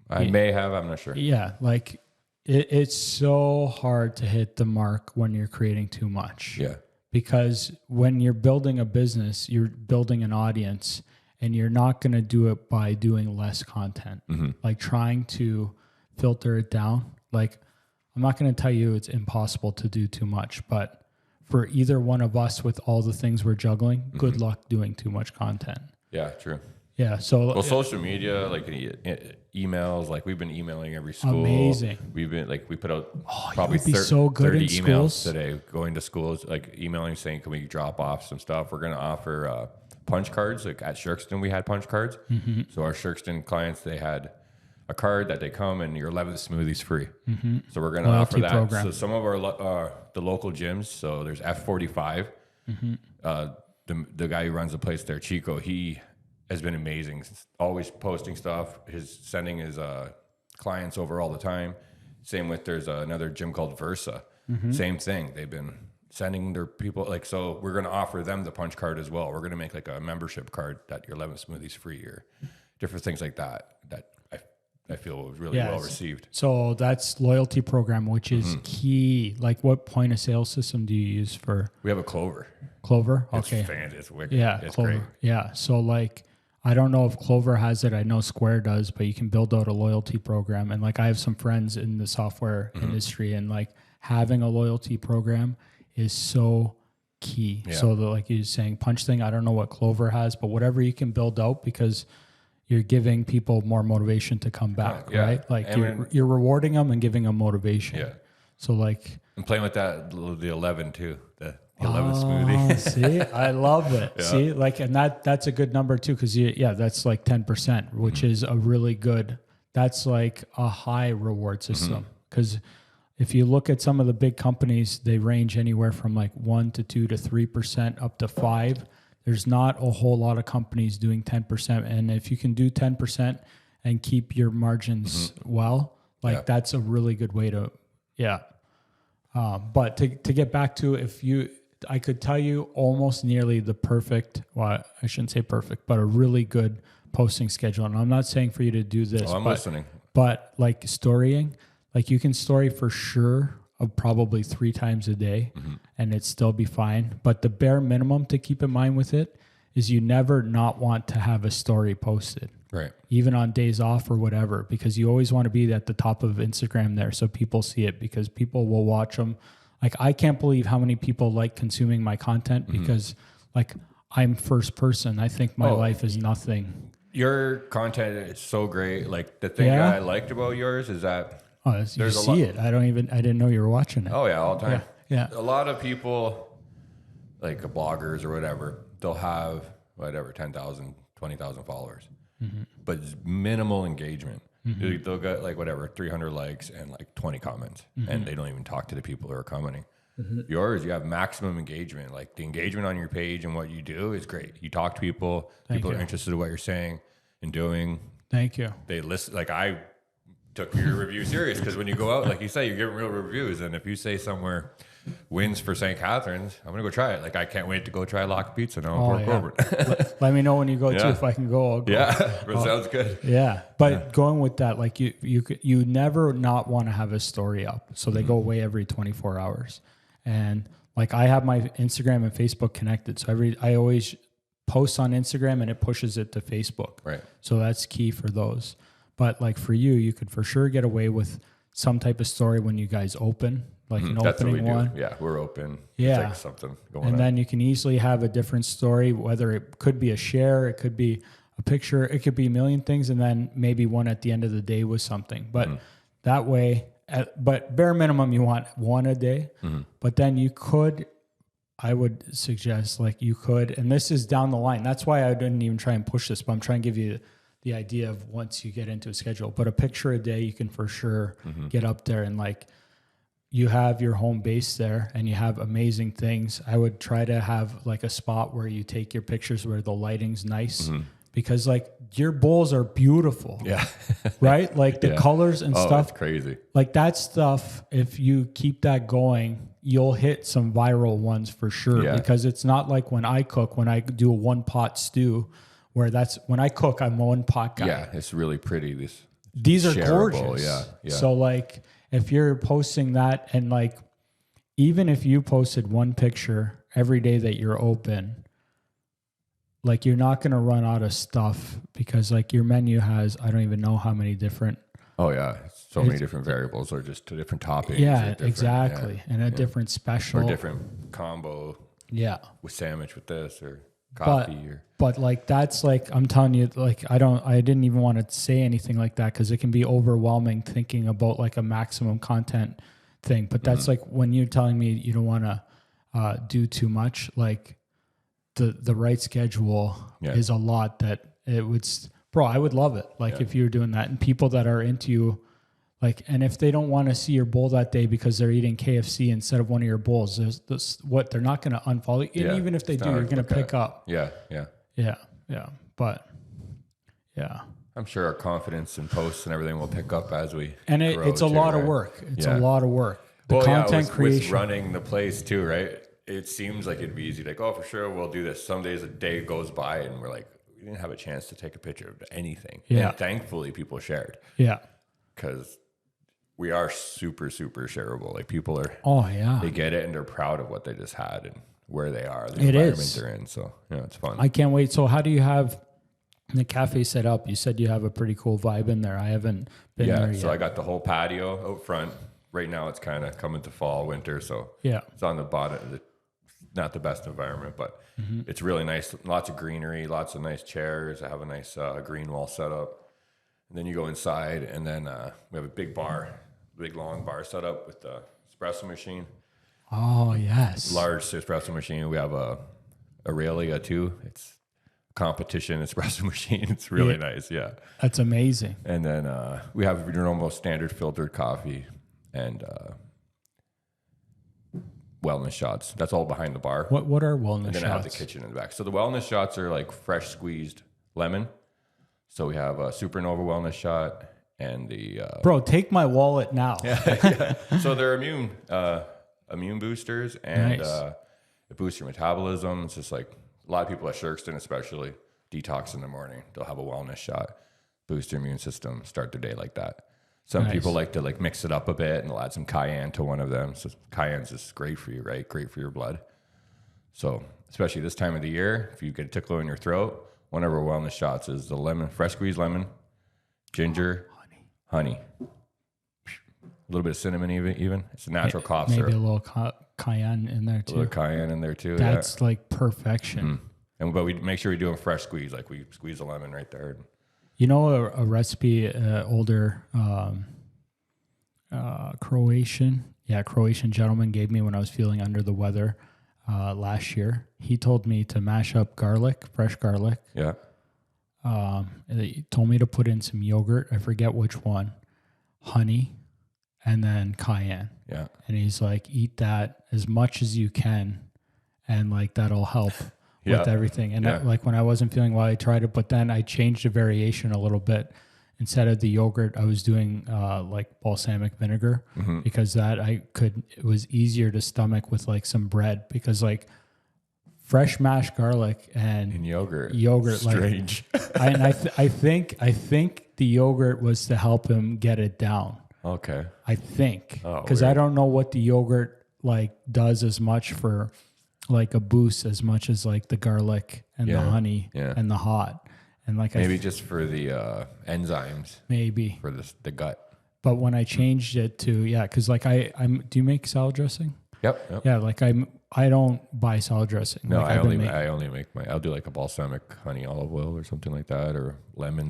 I may have. I'm not sure. Yeah, like it's so hard to hit the mark when you're creating too much. Yeah. Because when you're building a business, you're building an audience, and you're not going to do it by doing less content. Like trying to filter it down. Like I'm not going to tell you it's impossible to do too much, but for either one of us with all the things we're juggling, good luck doing too much content. Yeah, true. Yeah. So social media, like emails, like we've been emailing every school. Amazing. We've been like, we put out probably 30 emails schools today, going to schools, like emailing saying, can we drop off some stuff? We're going to offer punch cards. Like at Shirkston, we had punch cards. So our Shirkston clients, they had a card that they come and your 11th smoothie's free. So we're going to offer that. Program. So some of our the local gyms, so there's F45. The guy who runs the place there, Chico, he has been amazing. Always posting stuff. Sending his clients over all the time. Same with there's another gym called Versa. Same thing. They've been sending their people so we're going to offer them the punch card as well. We're going to make like a membership card that your 11 smoothies free or different things like that. That I feel was really well received. So that's loyalty program, which is key. Like what point of sale system do you use for? We have a Clover. Clover? Okay. It's wicked. Yeah, it's Clover. Great. Yeah. So like, I don't know if Clover has it. I know Square does, but you can build out a loyalty program. And like, I have some friends in the software industry, and like having a loyalty program is so key. Yeah. So like you're saying punch thing, I don't know what Clover has, but whatever you can build out, because you're giving people more motivation to come back, right? Like you're rewarding them and giving them motivation. Yeah. So like, I'm playing with that, the 11 too, the 11 smoothie. See, I love it. Yeah. See, like, and that's a good number too. Cause that's like 10%, which is a really good, that's like a high reward system. Cause if you look at some of the big companies, they range anywhere from like 1 to 2 to 3% up to 5%. There's not a whole lot of companies doing 10%. And if you can do 10% and keep your margins well, like that's a really good way to, but to get back to, I could tell you almost nearly the perfect, well, I shouldn't say perfect, but a really good posting schedule. And I'm not saying for you to do this. Oh, I'm listening. But like storying, like you can story for sure of probably 3 times a day and it'd still be fine. But the bare minimum to keep in mind with it is you never not want to have a story posted. Right. Even on days off or whatever, because you always want to be at the top of Instagram there so people see it, because people will watch them. Like, I can't believe how many people like consuming my content because like I'm first person. I think my life is nothing. Your content is so great. Like the thing that I liked about yours is that you see it. I didn't know you were watching it. Oh yeah, all the time. Yeah. A lot of people, like bloggers or whatever, they'll have 10,000, 20,000 followers, but it's minimal engagement. They'll get like 300 likes and like 20 comments, and they don't even talk to the people who are commenting. Yours, you have maximum engagement. Like the engagement on your page and what you do is great. You talk to people. People are interested in what you're saying and doing. Thank you. They listen. Like took your review serious, because when you go out, like you say, you're getting real reviews, and if you say somewhere wins for St. Catharines, I'm gonna go try it. Like, I can't wait to go try Lock Pizza now in Port Colborne. Let me know when you go too, if I can go. I'll go. Yeah, that sounds good. Yeah, but going with that, like you never not want to have a story up, so they go away every 24 hours. And like, I have my Instagram and Facebook connected, so I always post on Instagram and it pushes it to Facebook. Right. So that's key for those. But like for you could for sure get away with some type of story when you guys open, like an That's opening what we one. do. Yeah, we're open. Yeah. It's like something going And on. then you can easily have a different story, whether it could be a share, it could be a picture, it could be a million things, and then maybe one at the end of the day was something. But that way, but bare minimum, you want one a day. But then I would suggest, like, you could, and this is down the line. That's why I didn't even try and push this, but I'm trying to give you the idea of once you get into a schedule. But a picture a day, you can for sure get up there, and like, you have your home base there and you have amazing things. I would try to have like a spot where you take your pictures where the lighting's nice, because like your bowls are beautiful. Yeah. Right? Like the colors and stuff. It's crazy. Like that stuff, if you keep that going, you'll hit some viral ones for sure. Yeah. Because it's not like when I cook, when I do a one pot stew, where when I cook, I'm a one pot guy. Yeah, it's really pretty. These are shareable, gorgeous. yeah. So like, if you're posting that, and like, even if you posted one picture every day that you're open, like, you're not going to run out of stuff, because like your menu has, I don't even know how many different. Oh yeah. So many different variables, or just different toppings. Yeah, exactly. And a different special. Or different combo. Yeah. With sandwich with this, or coffee, But like, that's like, I'm telling you, like, I didn't even want to say anything like that, because it can be overwhelming thinking about like a maximum content thing. But that's like, when you're telling me you don't want to do too much, like the right schedule is a lot that it would, bro, I would love it. Like if you're doing that, and people that are into you, like, and if they don't want to see your bowl that day because they're eating KFC instead of one of your bowls, there's this, what, they're not going to unfollow you. And even if they do, you're going to pick up. Yeah. But yeah. I'm sure our confidence in posts and everything will pick up as we And grow it's a too, lot right? of work. It's a lot of work. The Content with creation. running the place too, right? It seems like it'd be easy. Like, oh, for sure, we'll do this. Some days a day goes by and we're like, we didn't have a chance to take a picture of anything. Yeah. And thankfully, people shared. Yeah. Because we are super, super shareable. Like, people are, they get it and they're proud of what they just had and where they are, the environment they're in. So, yeah, it's fun. I can't wait. So how do you have the cafe set up? You said you have a pretty cool vibe in there. I haven't been there yet. So I got the whole patio out front. Right now it's kind of coming to fall, winter. So it's on the bottom. Not the best environment, but it's really nice. Lots of greenery, lots of nice chairs. I have a nice green wall set up. And then you go inside, and then we have a big long bar set up with the espresso machine. Oh, yes. Large espresso machine. We have a Aurelia too. It's a competition espresso machine. It's really nice. Yeah. That's amazing. And then we have your normal standard filtered coffee and wellness shots. That's all behind the bar. What are wellness shots? And then I have the kitchen in the back. So the wellness shots are like fresh squeezed lemon. So we have a Supernova wellness shot and the... Bro, take my wallet now. So they're immune boosters, and it boosts your metabolism. It's just like a lot of people at Shirkston, especially, detox in the morning. They'll have a wellness shot, boost your immune system, start their day like that. Some people like to like mix it up a bit, and they'll add some cayenne to one of them. So cayenne's just great for you, right? Great for your blood. So especially this time of the year, if you get a tickler in your throat, one of our wellness shots is the fresh squeezed lemon, ginger, honey. A little bit of cinnamon, even. It's a natural cough syrup. Maybe a little cayenne in there too. A little cayenne in there too. That's like perfection. But we make sure we do a fresh squeeze, like we squeeze a lemon right there. You know, a recipe older Croatian gentleman gave me when I was feeling under the weather last year. He told me to mash up garlic, fresh garlic. Yeah. He told me to put in some yogurt. I forget which one. Honey. And then cayenne. Yeah. And he's like, eat that as much as you can. And like, that'll help with everything. And like when I wasn't feeling well, I tried it, but then I changed the variation a little bit. instead of the yogurt, I was doing like balsamic vinegar because it was easier to stomach with like some bread, because like fresh mashed garlic and yogurt, strange. I think the yogurt was to help him get it down. Okay. I think, because I don't know what the yogurt like does as much for like a boost as much as like the garlic and the honey and the hot. And like maybe just for the enzymes, maybe for the gut. But when I changed it to because like I'm do you make salad dressing? Yep. Yeah, like I don't buy salad dressing. No, like I only make I'll do like a balsamic honey olive oil or something like that, or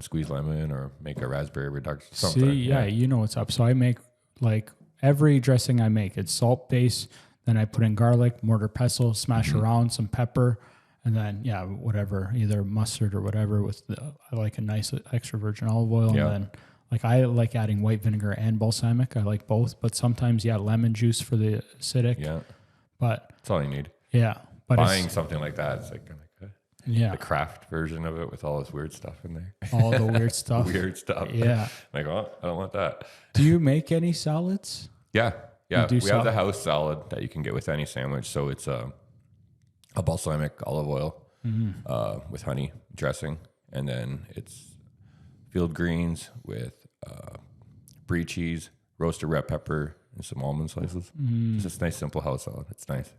squeeze lemon, or make a raspberry reduction. Something. See, you know what's up. So I make like every dressing I make, it's salt base. Then I put in garlic, mortar pestle, smash around some pepper. And then, whatever, either mustard or whatever I like a nice extra virgin olive oil. Yeah. And then, like, I like adding white vinegar and balsamic. I like both. But sometimes, lemon juice for the acidic. Yeah. But that's all you need. Yeah. But buying something like that, it's like the craft version of it with all this weird stuff in there. All the weird stuff. Weird stuff. Yeah. Like, I don't want that. Do you make any salads? Yeah. We have the house salad that you can get with any sandwich. So it's a balsamic olive oil with honey dressing, and then it's field greens with brie cheese, roasted red pepper, and some almond slices. It's just nice, simple house salad. It's nice.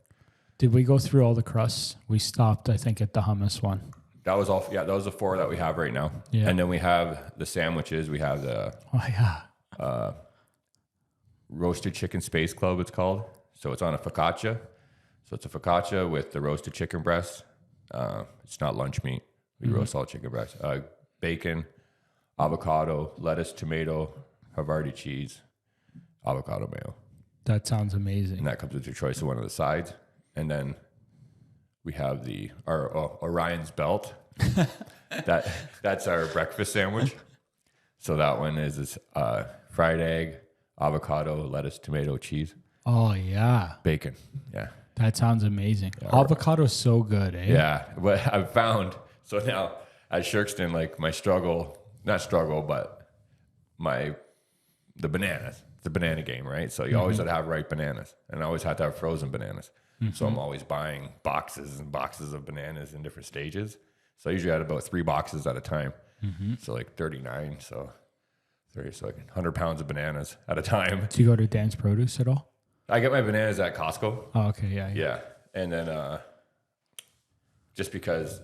Did we go through all the crusts? We stopped, I think, at the hummus one. That was all. Yeah, that was the 4 that we have right now. Yeah. And then we have the sandwiches. We have the roasted chicken space club, it's called. So it's on a focaccia. So it's a focaccia with the roasted chicken breast. It's not lunch meat. We roast all chicken breast. Bacon, avocado, lettuce, tomato, Havarti cheese, avocado mayo. That sounds amazing. And that comes with your choice of one of the sides. And then we have our Orion's belt. That's our breakfast sandwich. So that one is fried egg, avocado, lettuce, tomato, cheese. Oh, yeah. Bacon. Yeah. That sounds amazing. Avocado's so good, eh? Yeah. What I've found, so now at Shirkston, like the bananas. It's a banana game, right? So you always had to have ripe bananas, and I always had to have frozen bananas. So I'm always buying boxes and boxes of bananas in different stages. So I usually had about 3 boxes at a time. So like 39, so like 100 pounds of bananas at a time. Do you go to Dan's Produce at all? I get my bananas at Costco. Oh, okay, yeah. Yeah, and then just because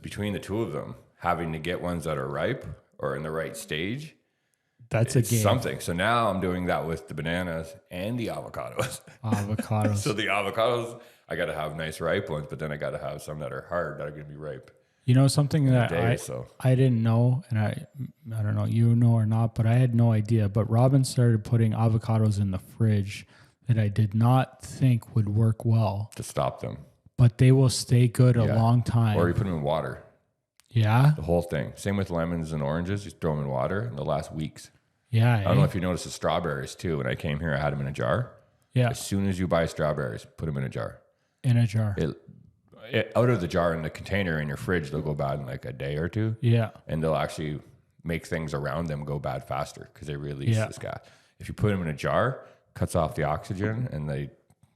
between the two of them, having to get ones that are ripe or in the right stage, it's a game. Something. So now I'm doing that with the bananas and the avocados. So the avocados, I got to have nice ripe ones, but then I got to have some that are hard that are going to be ripe. You know, something that I didn't know, and I don't know, you know or not, but I had no idea. But Robin started putting avocados in the fridge that I did not think would work well. To stop them. But they will stay good a long time. Or you put them in water. Yeah? The whole thing. Same with lemons and oranges. You throw them in water in the last weeks. Yeah. I don't know if you noticed the strawberries too. When I came here, I had them in a jar. Yeah. As soon as you buy strawberries, put them in a jar. In a jar. Out of the jar in the container in your fridge, they'll go bad in like a day or 2. Yeah. And they'll actually make things around them go bad faster because they release this gas. If you put them in a jar, cuts off the oxygen, and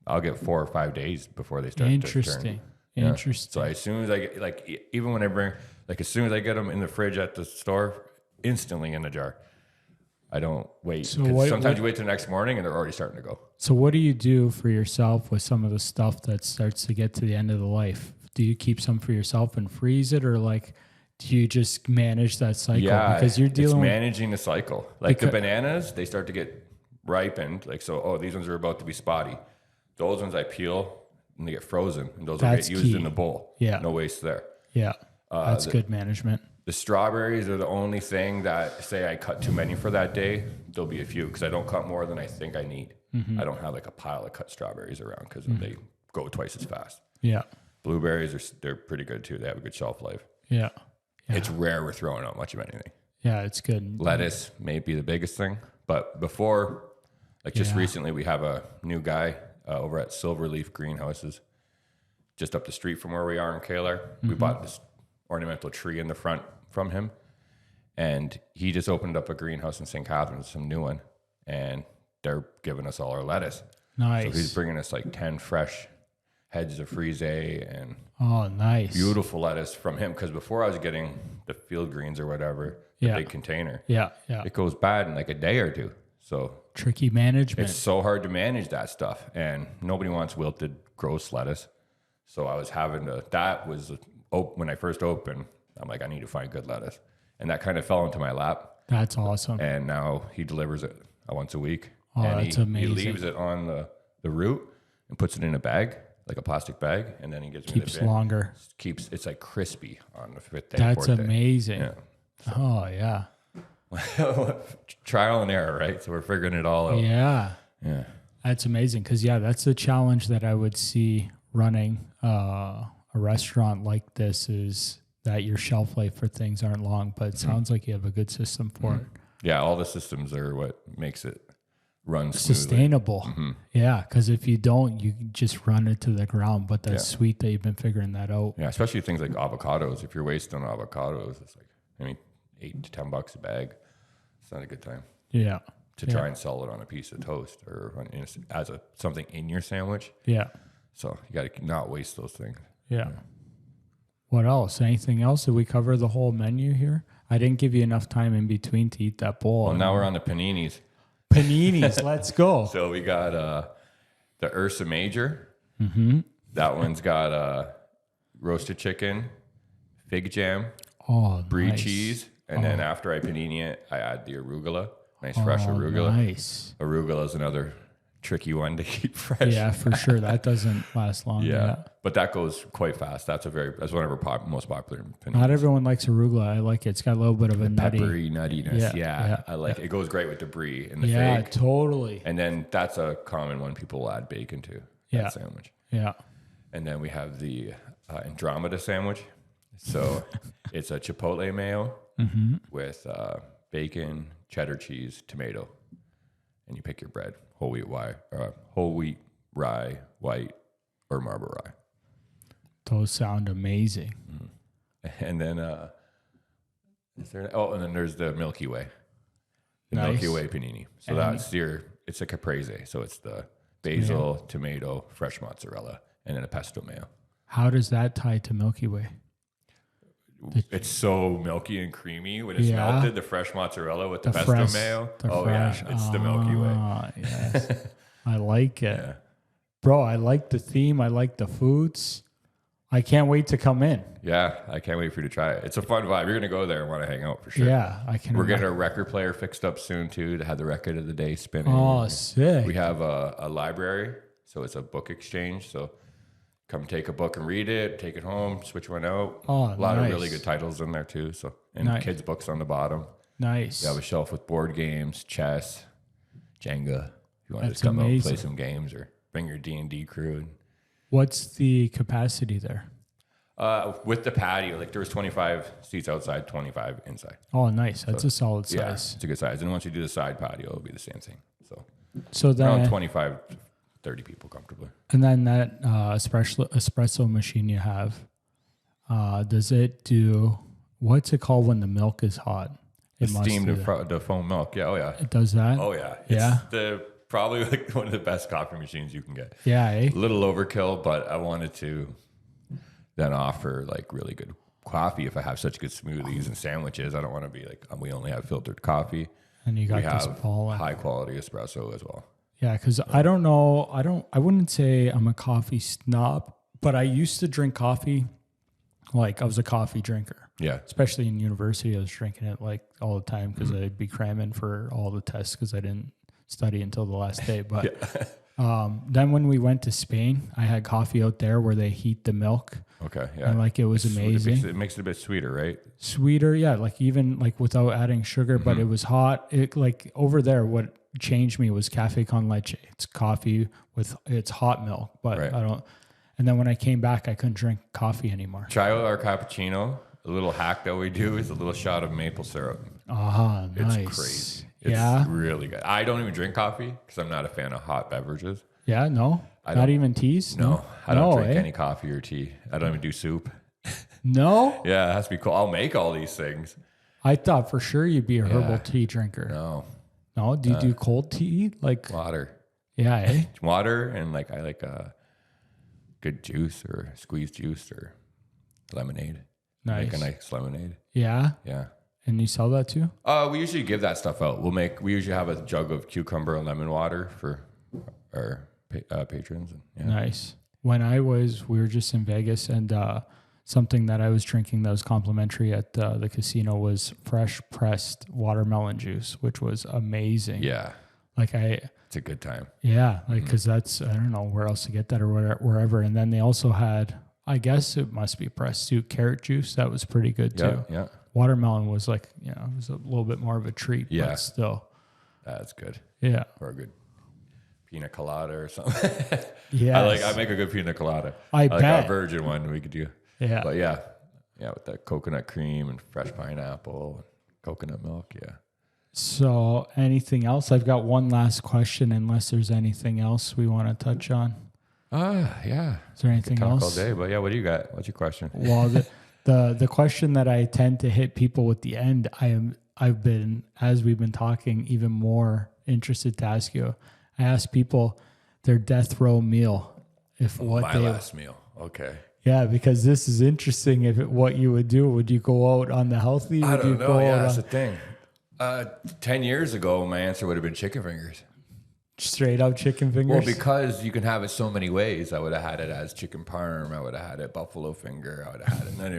I'll get 4 or 5 days before they start to turn. Interesting. So as soon as I get, even when I bring, as soon as I get them in the fridge at the store, instantly in a jar. I don't wait. So sometimes you wait till the next morning and they're already starting to go. So what do you do for yourself with some of the stuff that starts to get to the end of the life? Do you keep some for yourself and freeze it, or do you just manage that cycle? Yeah, because you're dealing with managing the cycle. The bananas, they start to get ripened. These ones are about to be spotty. Those ones I peel and they get frozen, and those will get used in the bowl. Yeah, no waste there. Yeah, that's good management. The strawberries are the only thing that, say I cut too many for that day, there'll be a few because I don't cut more than I think I need. I don't have a pile of cut strawberries around because they go twice as fast. Yeah. Blueberries, they're pretty good too. They have a good shelf life. Yeah. It's rare we're throwing out much of anything. Yeah, it's good. Lettuce may be the biggest thing. But before, recently, we have a new guy over at Silverleaf Greenhouses just up the street from where we are in Kalar. We bought this ornamental tree in the front from him, And he just opened up a greenhouse in St. Catharines, some new one, and they're giving us all our lettuce. Nice. So he's bringing us like 10 fresh heads of Fraser and nice. beautiful lettuce from him. Because before I was getting the field greens or whatever, the big container. Yeah. It goes bad in like a day or two. So tricky management. it's so hard to manage that stuff. And nobody wants wilted, gross lettuce. So I was having to, that was when I first opened, I'm like, I need to find good lettuce. And that kind of fell into my lap. That's awesome. And now he delivers it once a week. Oh, and that's he amazing. leaves it on the root and puts it in a bag, like a plastic bag, and then he gives me the Keeps bin. longer. It's like crispy on the fifth day. That's fourth day. amazing. Yeah. Oh, yeah. Trial and error, right? So we're figuring it all out. Yeah. Yeah. That's amazing. Because, that's the challenge that I would see running a restaurant like this is that your shelf life for things aren't long, but it sounds like you have a good system for it. Yeah, all the systems are what makes it run smoothly. Sustainable. Yeah, because if you don't, you just run it to the ground. But that's sweet that you've been figuring that out. Yeah, especially things like avocados. If you're wasting on avocados, it's like, $8 to $10 a bag. It's not a good time. Yeah. To try and sell it on a piece of toast or as something in your sandwich. Yeah. So you got to not waste those things. Yeah. What else? Anything else? Did we cover the whole menu here? I didn't give you enough time in between to eat that bowl. Well, now we're on the paninis. Paninis. Let's go. So we got the Ursa Major. Mm-hmm. That one's got roasted chicken, fig jam, brie cheese. And then after I panini it, I add the arugula. Nice fresh arugula. Nice. Arugula is another tricky one to keep fresh. Yeah, for sure. That doesn't last long. Yeah. But that goes quite fast. That's one of our most popular paninis. Not everyone likes arugula. I like it. It's got a little bit of a Peppery nuttiness. Yeah. I like it. It goes great with the brie and the Yeah, fig. totally. And then that's a common one people will add bacon to. That sandwich. Yeah. And then we have the Andromeda sandwich. So it's a chipotle mayo with bacon, cheddar cheese, tomato. And you pick your bread, whole wheat, rye, white, or marble rye. Those sound amazing. And then and then there's the Milky Way. The Nice. Milky Way panini. So it's a caprese. So it's the basil, tomato, fresh mozzarella, and then a pesto mayo. How does that tie to Milky Way? It's so milky and creamy when it's melted. The fresh mozzarella with the pesto fresh, mayo. fresh. It's the Milky Way. Yes. I like it. Yeah. Bro, I like the theme. I like the foods. I can't wait to come in. Yeah, I can't wait for you to try it. It's a fun vibe. You're going to go there and want to hang out for sure. Yeah, I can. We're getting a record player fixed up soon too to have the record of the day spinning. Oh, sick. We have a library, so it's a book exchange. So come take a book and read it, take it home, switch one out. Oh, a lot nice. of really good titles in there too. So and kids' books on the bottom. Nice. You have a shelf with board games, chess, Jenga. If you want to That's just come out and play amazing. some games or bring your D&D crew. What's the capacity there? With the patio, like there was 25 seats outside, 25 inside. Oh, nice. That's a solid size. Yeah, it's a good size. And once you do the side patio, it'll be the same thing. So around then, 25, 30 people comfortably. and then that espresso machine you have, does it do, what's it called when the milk is hot? It must Steamed do that. the foam milk. Yeah, oh yeah. It does that? Oh yeah. Yeah? It's probably like one of the best coffee machines you can get. Yeah, eh? A little overkill, but I wanted to then offer like really good coffee if I have such good smoothies and sandwiches. I don't want to be like, we only have filtered coffee. And you got We this have pollen. high quality espresso as well. Yeah, because I don't know. I wouldn't say I'm a coffee snob, but I used to drink coffee. Like I was a coffee drinker, Yeah. especially in university. I was drinking it like all the time because I'd be cramming for all the tests because I didn't study until the last day. But then when we went to Spain, I had coffee out there where they heat the milk. Okay. Yeah. And like it was amazing. It makes it a bit sweeter, right? Sweeter, yeah. Like even like without adding sugar, but it was hot. It like over there, what changed me was cafe con leche. It's coffee with it's hot milk, but Right. I don't. And then when I came back, I couldn't drink coffee anymore. Try out our cappuccino. A little hack that we do is a little shot of maple syrup. Ah, nice. It's crazy. It's Yeah. really good. I don't even drink coffee because I'm not a fan of hot beverages. Yeah, no, not even teas. No, I don't drink eh? any coffee or tea. I don't even do soup. No, Yeah, it has to be cool. I'll make all these things. I thought for sure you'd be a herbal tea drinker. No? Do you do cold tea? Like water. Yeah, eh? Water, and like I like a good juice or squeezed juice or lemonade. Nice. Make a nice lemonade. Yeah? Yeah. And you sell that too? We usually give that stuff out. We usually have a jug of cucumber and lemon water for our patrons. And, Nice. When we were just in Vegas, and something that I was drinking that was complimentary at the casino was fresh pressed watermelon juice, which was amazing. Yeah. It's a good time. Yeah. Cause that's, I don't know where else to get that or wherever. And then they also had, I guess it must be pressed too, carrot juice. That was pretty good too. Yeah. Watermelon was like, it was a little bit more of a treat, but still. That's good. Yeah. Or a good pina colada or something. Yeah. I make a good pina colada. I bet. Like a virgin one we could do. Yeah. But yeah, with that coconut cream and fresh pineapple and coconut milk. Yeah. So anything else? I've got one last question, unless there's anything else we want to touch on. Yeah. Is there anything talk else? All day, but yeah, what do you got? What's your question? Well, the question that I tend to hit people with the end, I've been, as we've been talking, even more interested to ask you. I ask people their death row meal. Last meal. Okay. Yeah, because this is interesting. What you would do? Would you go out on the healthy? I don't know. Yeah, that's the thing. 10 years ago, my answer would have been chicken fingers. Straight up chicken fingers? Well, because you can have it so many ways. I would have had it as chicken parm. I would have had it buffalo finger. I would have had it, you know what I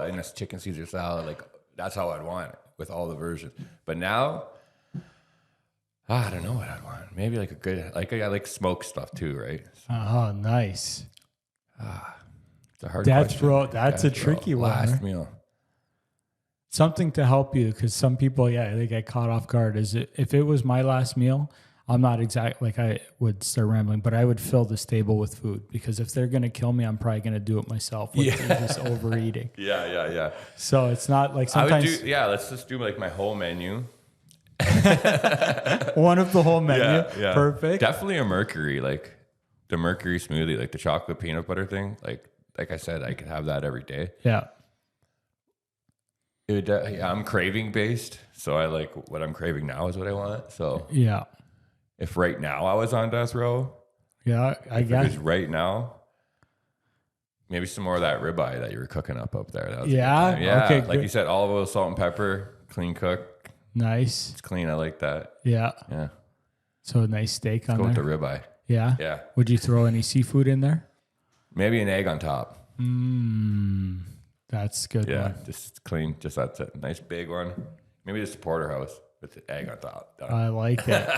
mean? And it's chicken Caesar salad. Like, that's how I'd want it with all the versions. But now, I don't know what I'd want. Maybe like a good, I like smoked stuff too, right? Oh, nice. It's a hard question. That's a tricky one. Last right? meal. Something to help you, because some people, they get caught off guard. If it was my last meal, I'm not exactly I would start rambling, but I would fill this table with food, because if they're going to kill me, I'm probably going to do it myself with just overeating. Yeah. So it's not like sometimes. Let's just do like my whole menu. One of the whole menu. Yeah. Perfect. Definitely a Mercury, like the Mercury smoothie, like the chocolate peanut butter thing. Like I said, I could have that every day. Yeah. I'm craving based, so I like what I'm craving now is what I want. So yeah, if right now I was on death row, I guess because right now, maybe some more of that ribeye that you were cooking up there. That was yeah. Okay, like you said, olive oil, salt, and pepper, clean cook. Nice. It's clean. I like that. Yeah. So a nice steak on there. Go with the ribeye. Yeah. Would you throw any seafood in there? Maybe an egg on top. That's good. Yeah, one. just clean. Just that's a nice big one. Maybe just a porterhouse with the egg on top. I like it.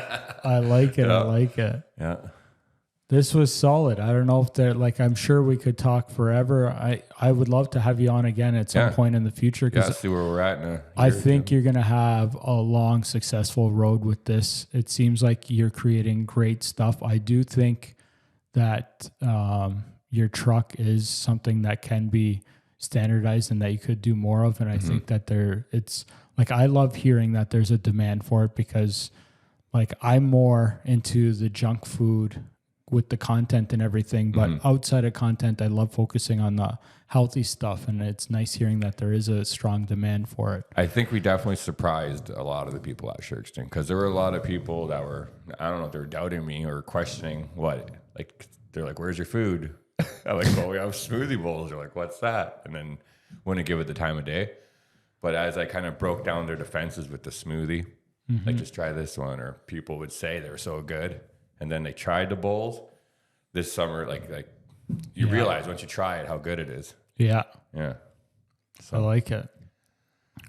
I like it. Yeah. I like it. Yeah. This was solid. I don't know if they're I'm sure we could talk forever. I would love to have you on again at some point in the future. Yeah, see where we're at in a year I think you're going to have a long, successful road with this. It seems like you're creating great stuff. I do think that your truck is something that can be standardized and that you could do more of. And I think that it's like, I love hearing that there's a demand for it, because I'm more into the junk food with the content and everything, but outside of content, I love focusing on the healthy stuff. And it's nice hearing that there is a strong demand for it. I think we definitely surprised a lot of the people at Shirkston, because there were a lot of people that were, I don't know if they were doubting me or questioning they're like, where's your food? I'm like, well, we have smoothie bowls. They're like, what's that? And then wouldn't give it the time of day. But as I kind of broke down their defenses with the smoothie, like, just try this one, or people would say they were so good, and then they tried the bowls this summer. Like you realize once you try it how good it is. Yeah. So I like it.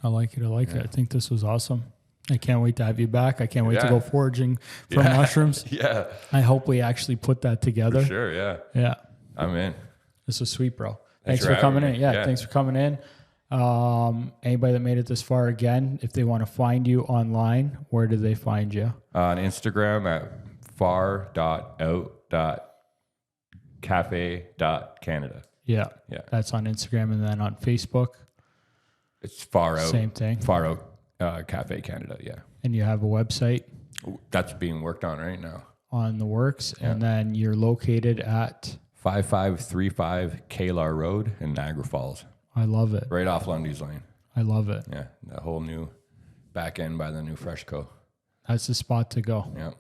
I like it. I think this was awesome. I can't wait to have you back. I can't wait to go foraging for mushrooms. Yeah. I hope we actually put that together. For sure. Yeah. Yeah. I'm in. This was sweet, bro. Thanks for coming in. Yeah, thanks for coming in. Anybody that made it this far, again, if they want to find you online, where do they find you? On Instagram at far.out.cafe.canada. Yeah. That's on Instagram. And then on Facebook, it's Far Out. Same thing. Far Out Cafe Canada. Yeah. And you have a website? That's being worked on right now. On the works. Yeah. And then you're located at 5535 Kalar Road in Niagara Falls. I love it. Right off Lundy's Lane. I love it. Yeah, the whole new back end by the new Freshco. That's the spot to go. Yeah.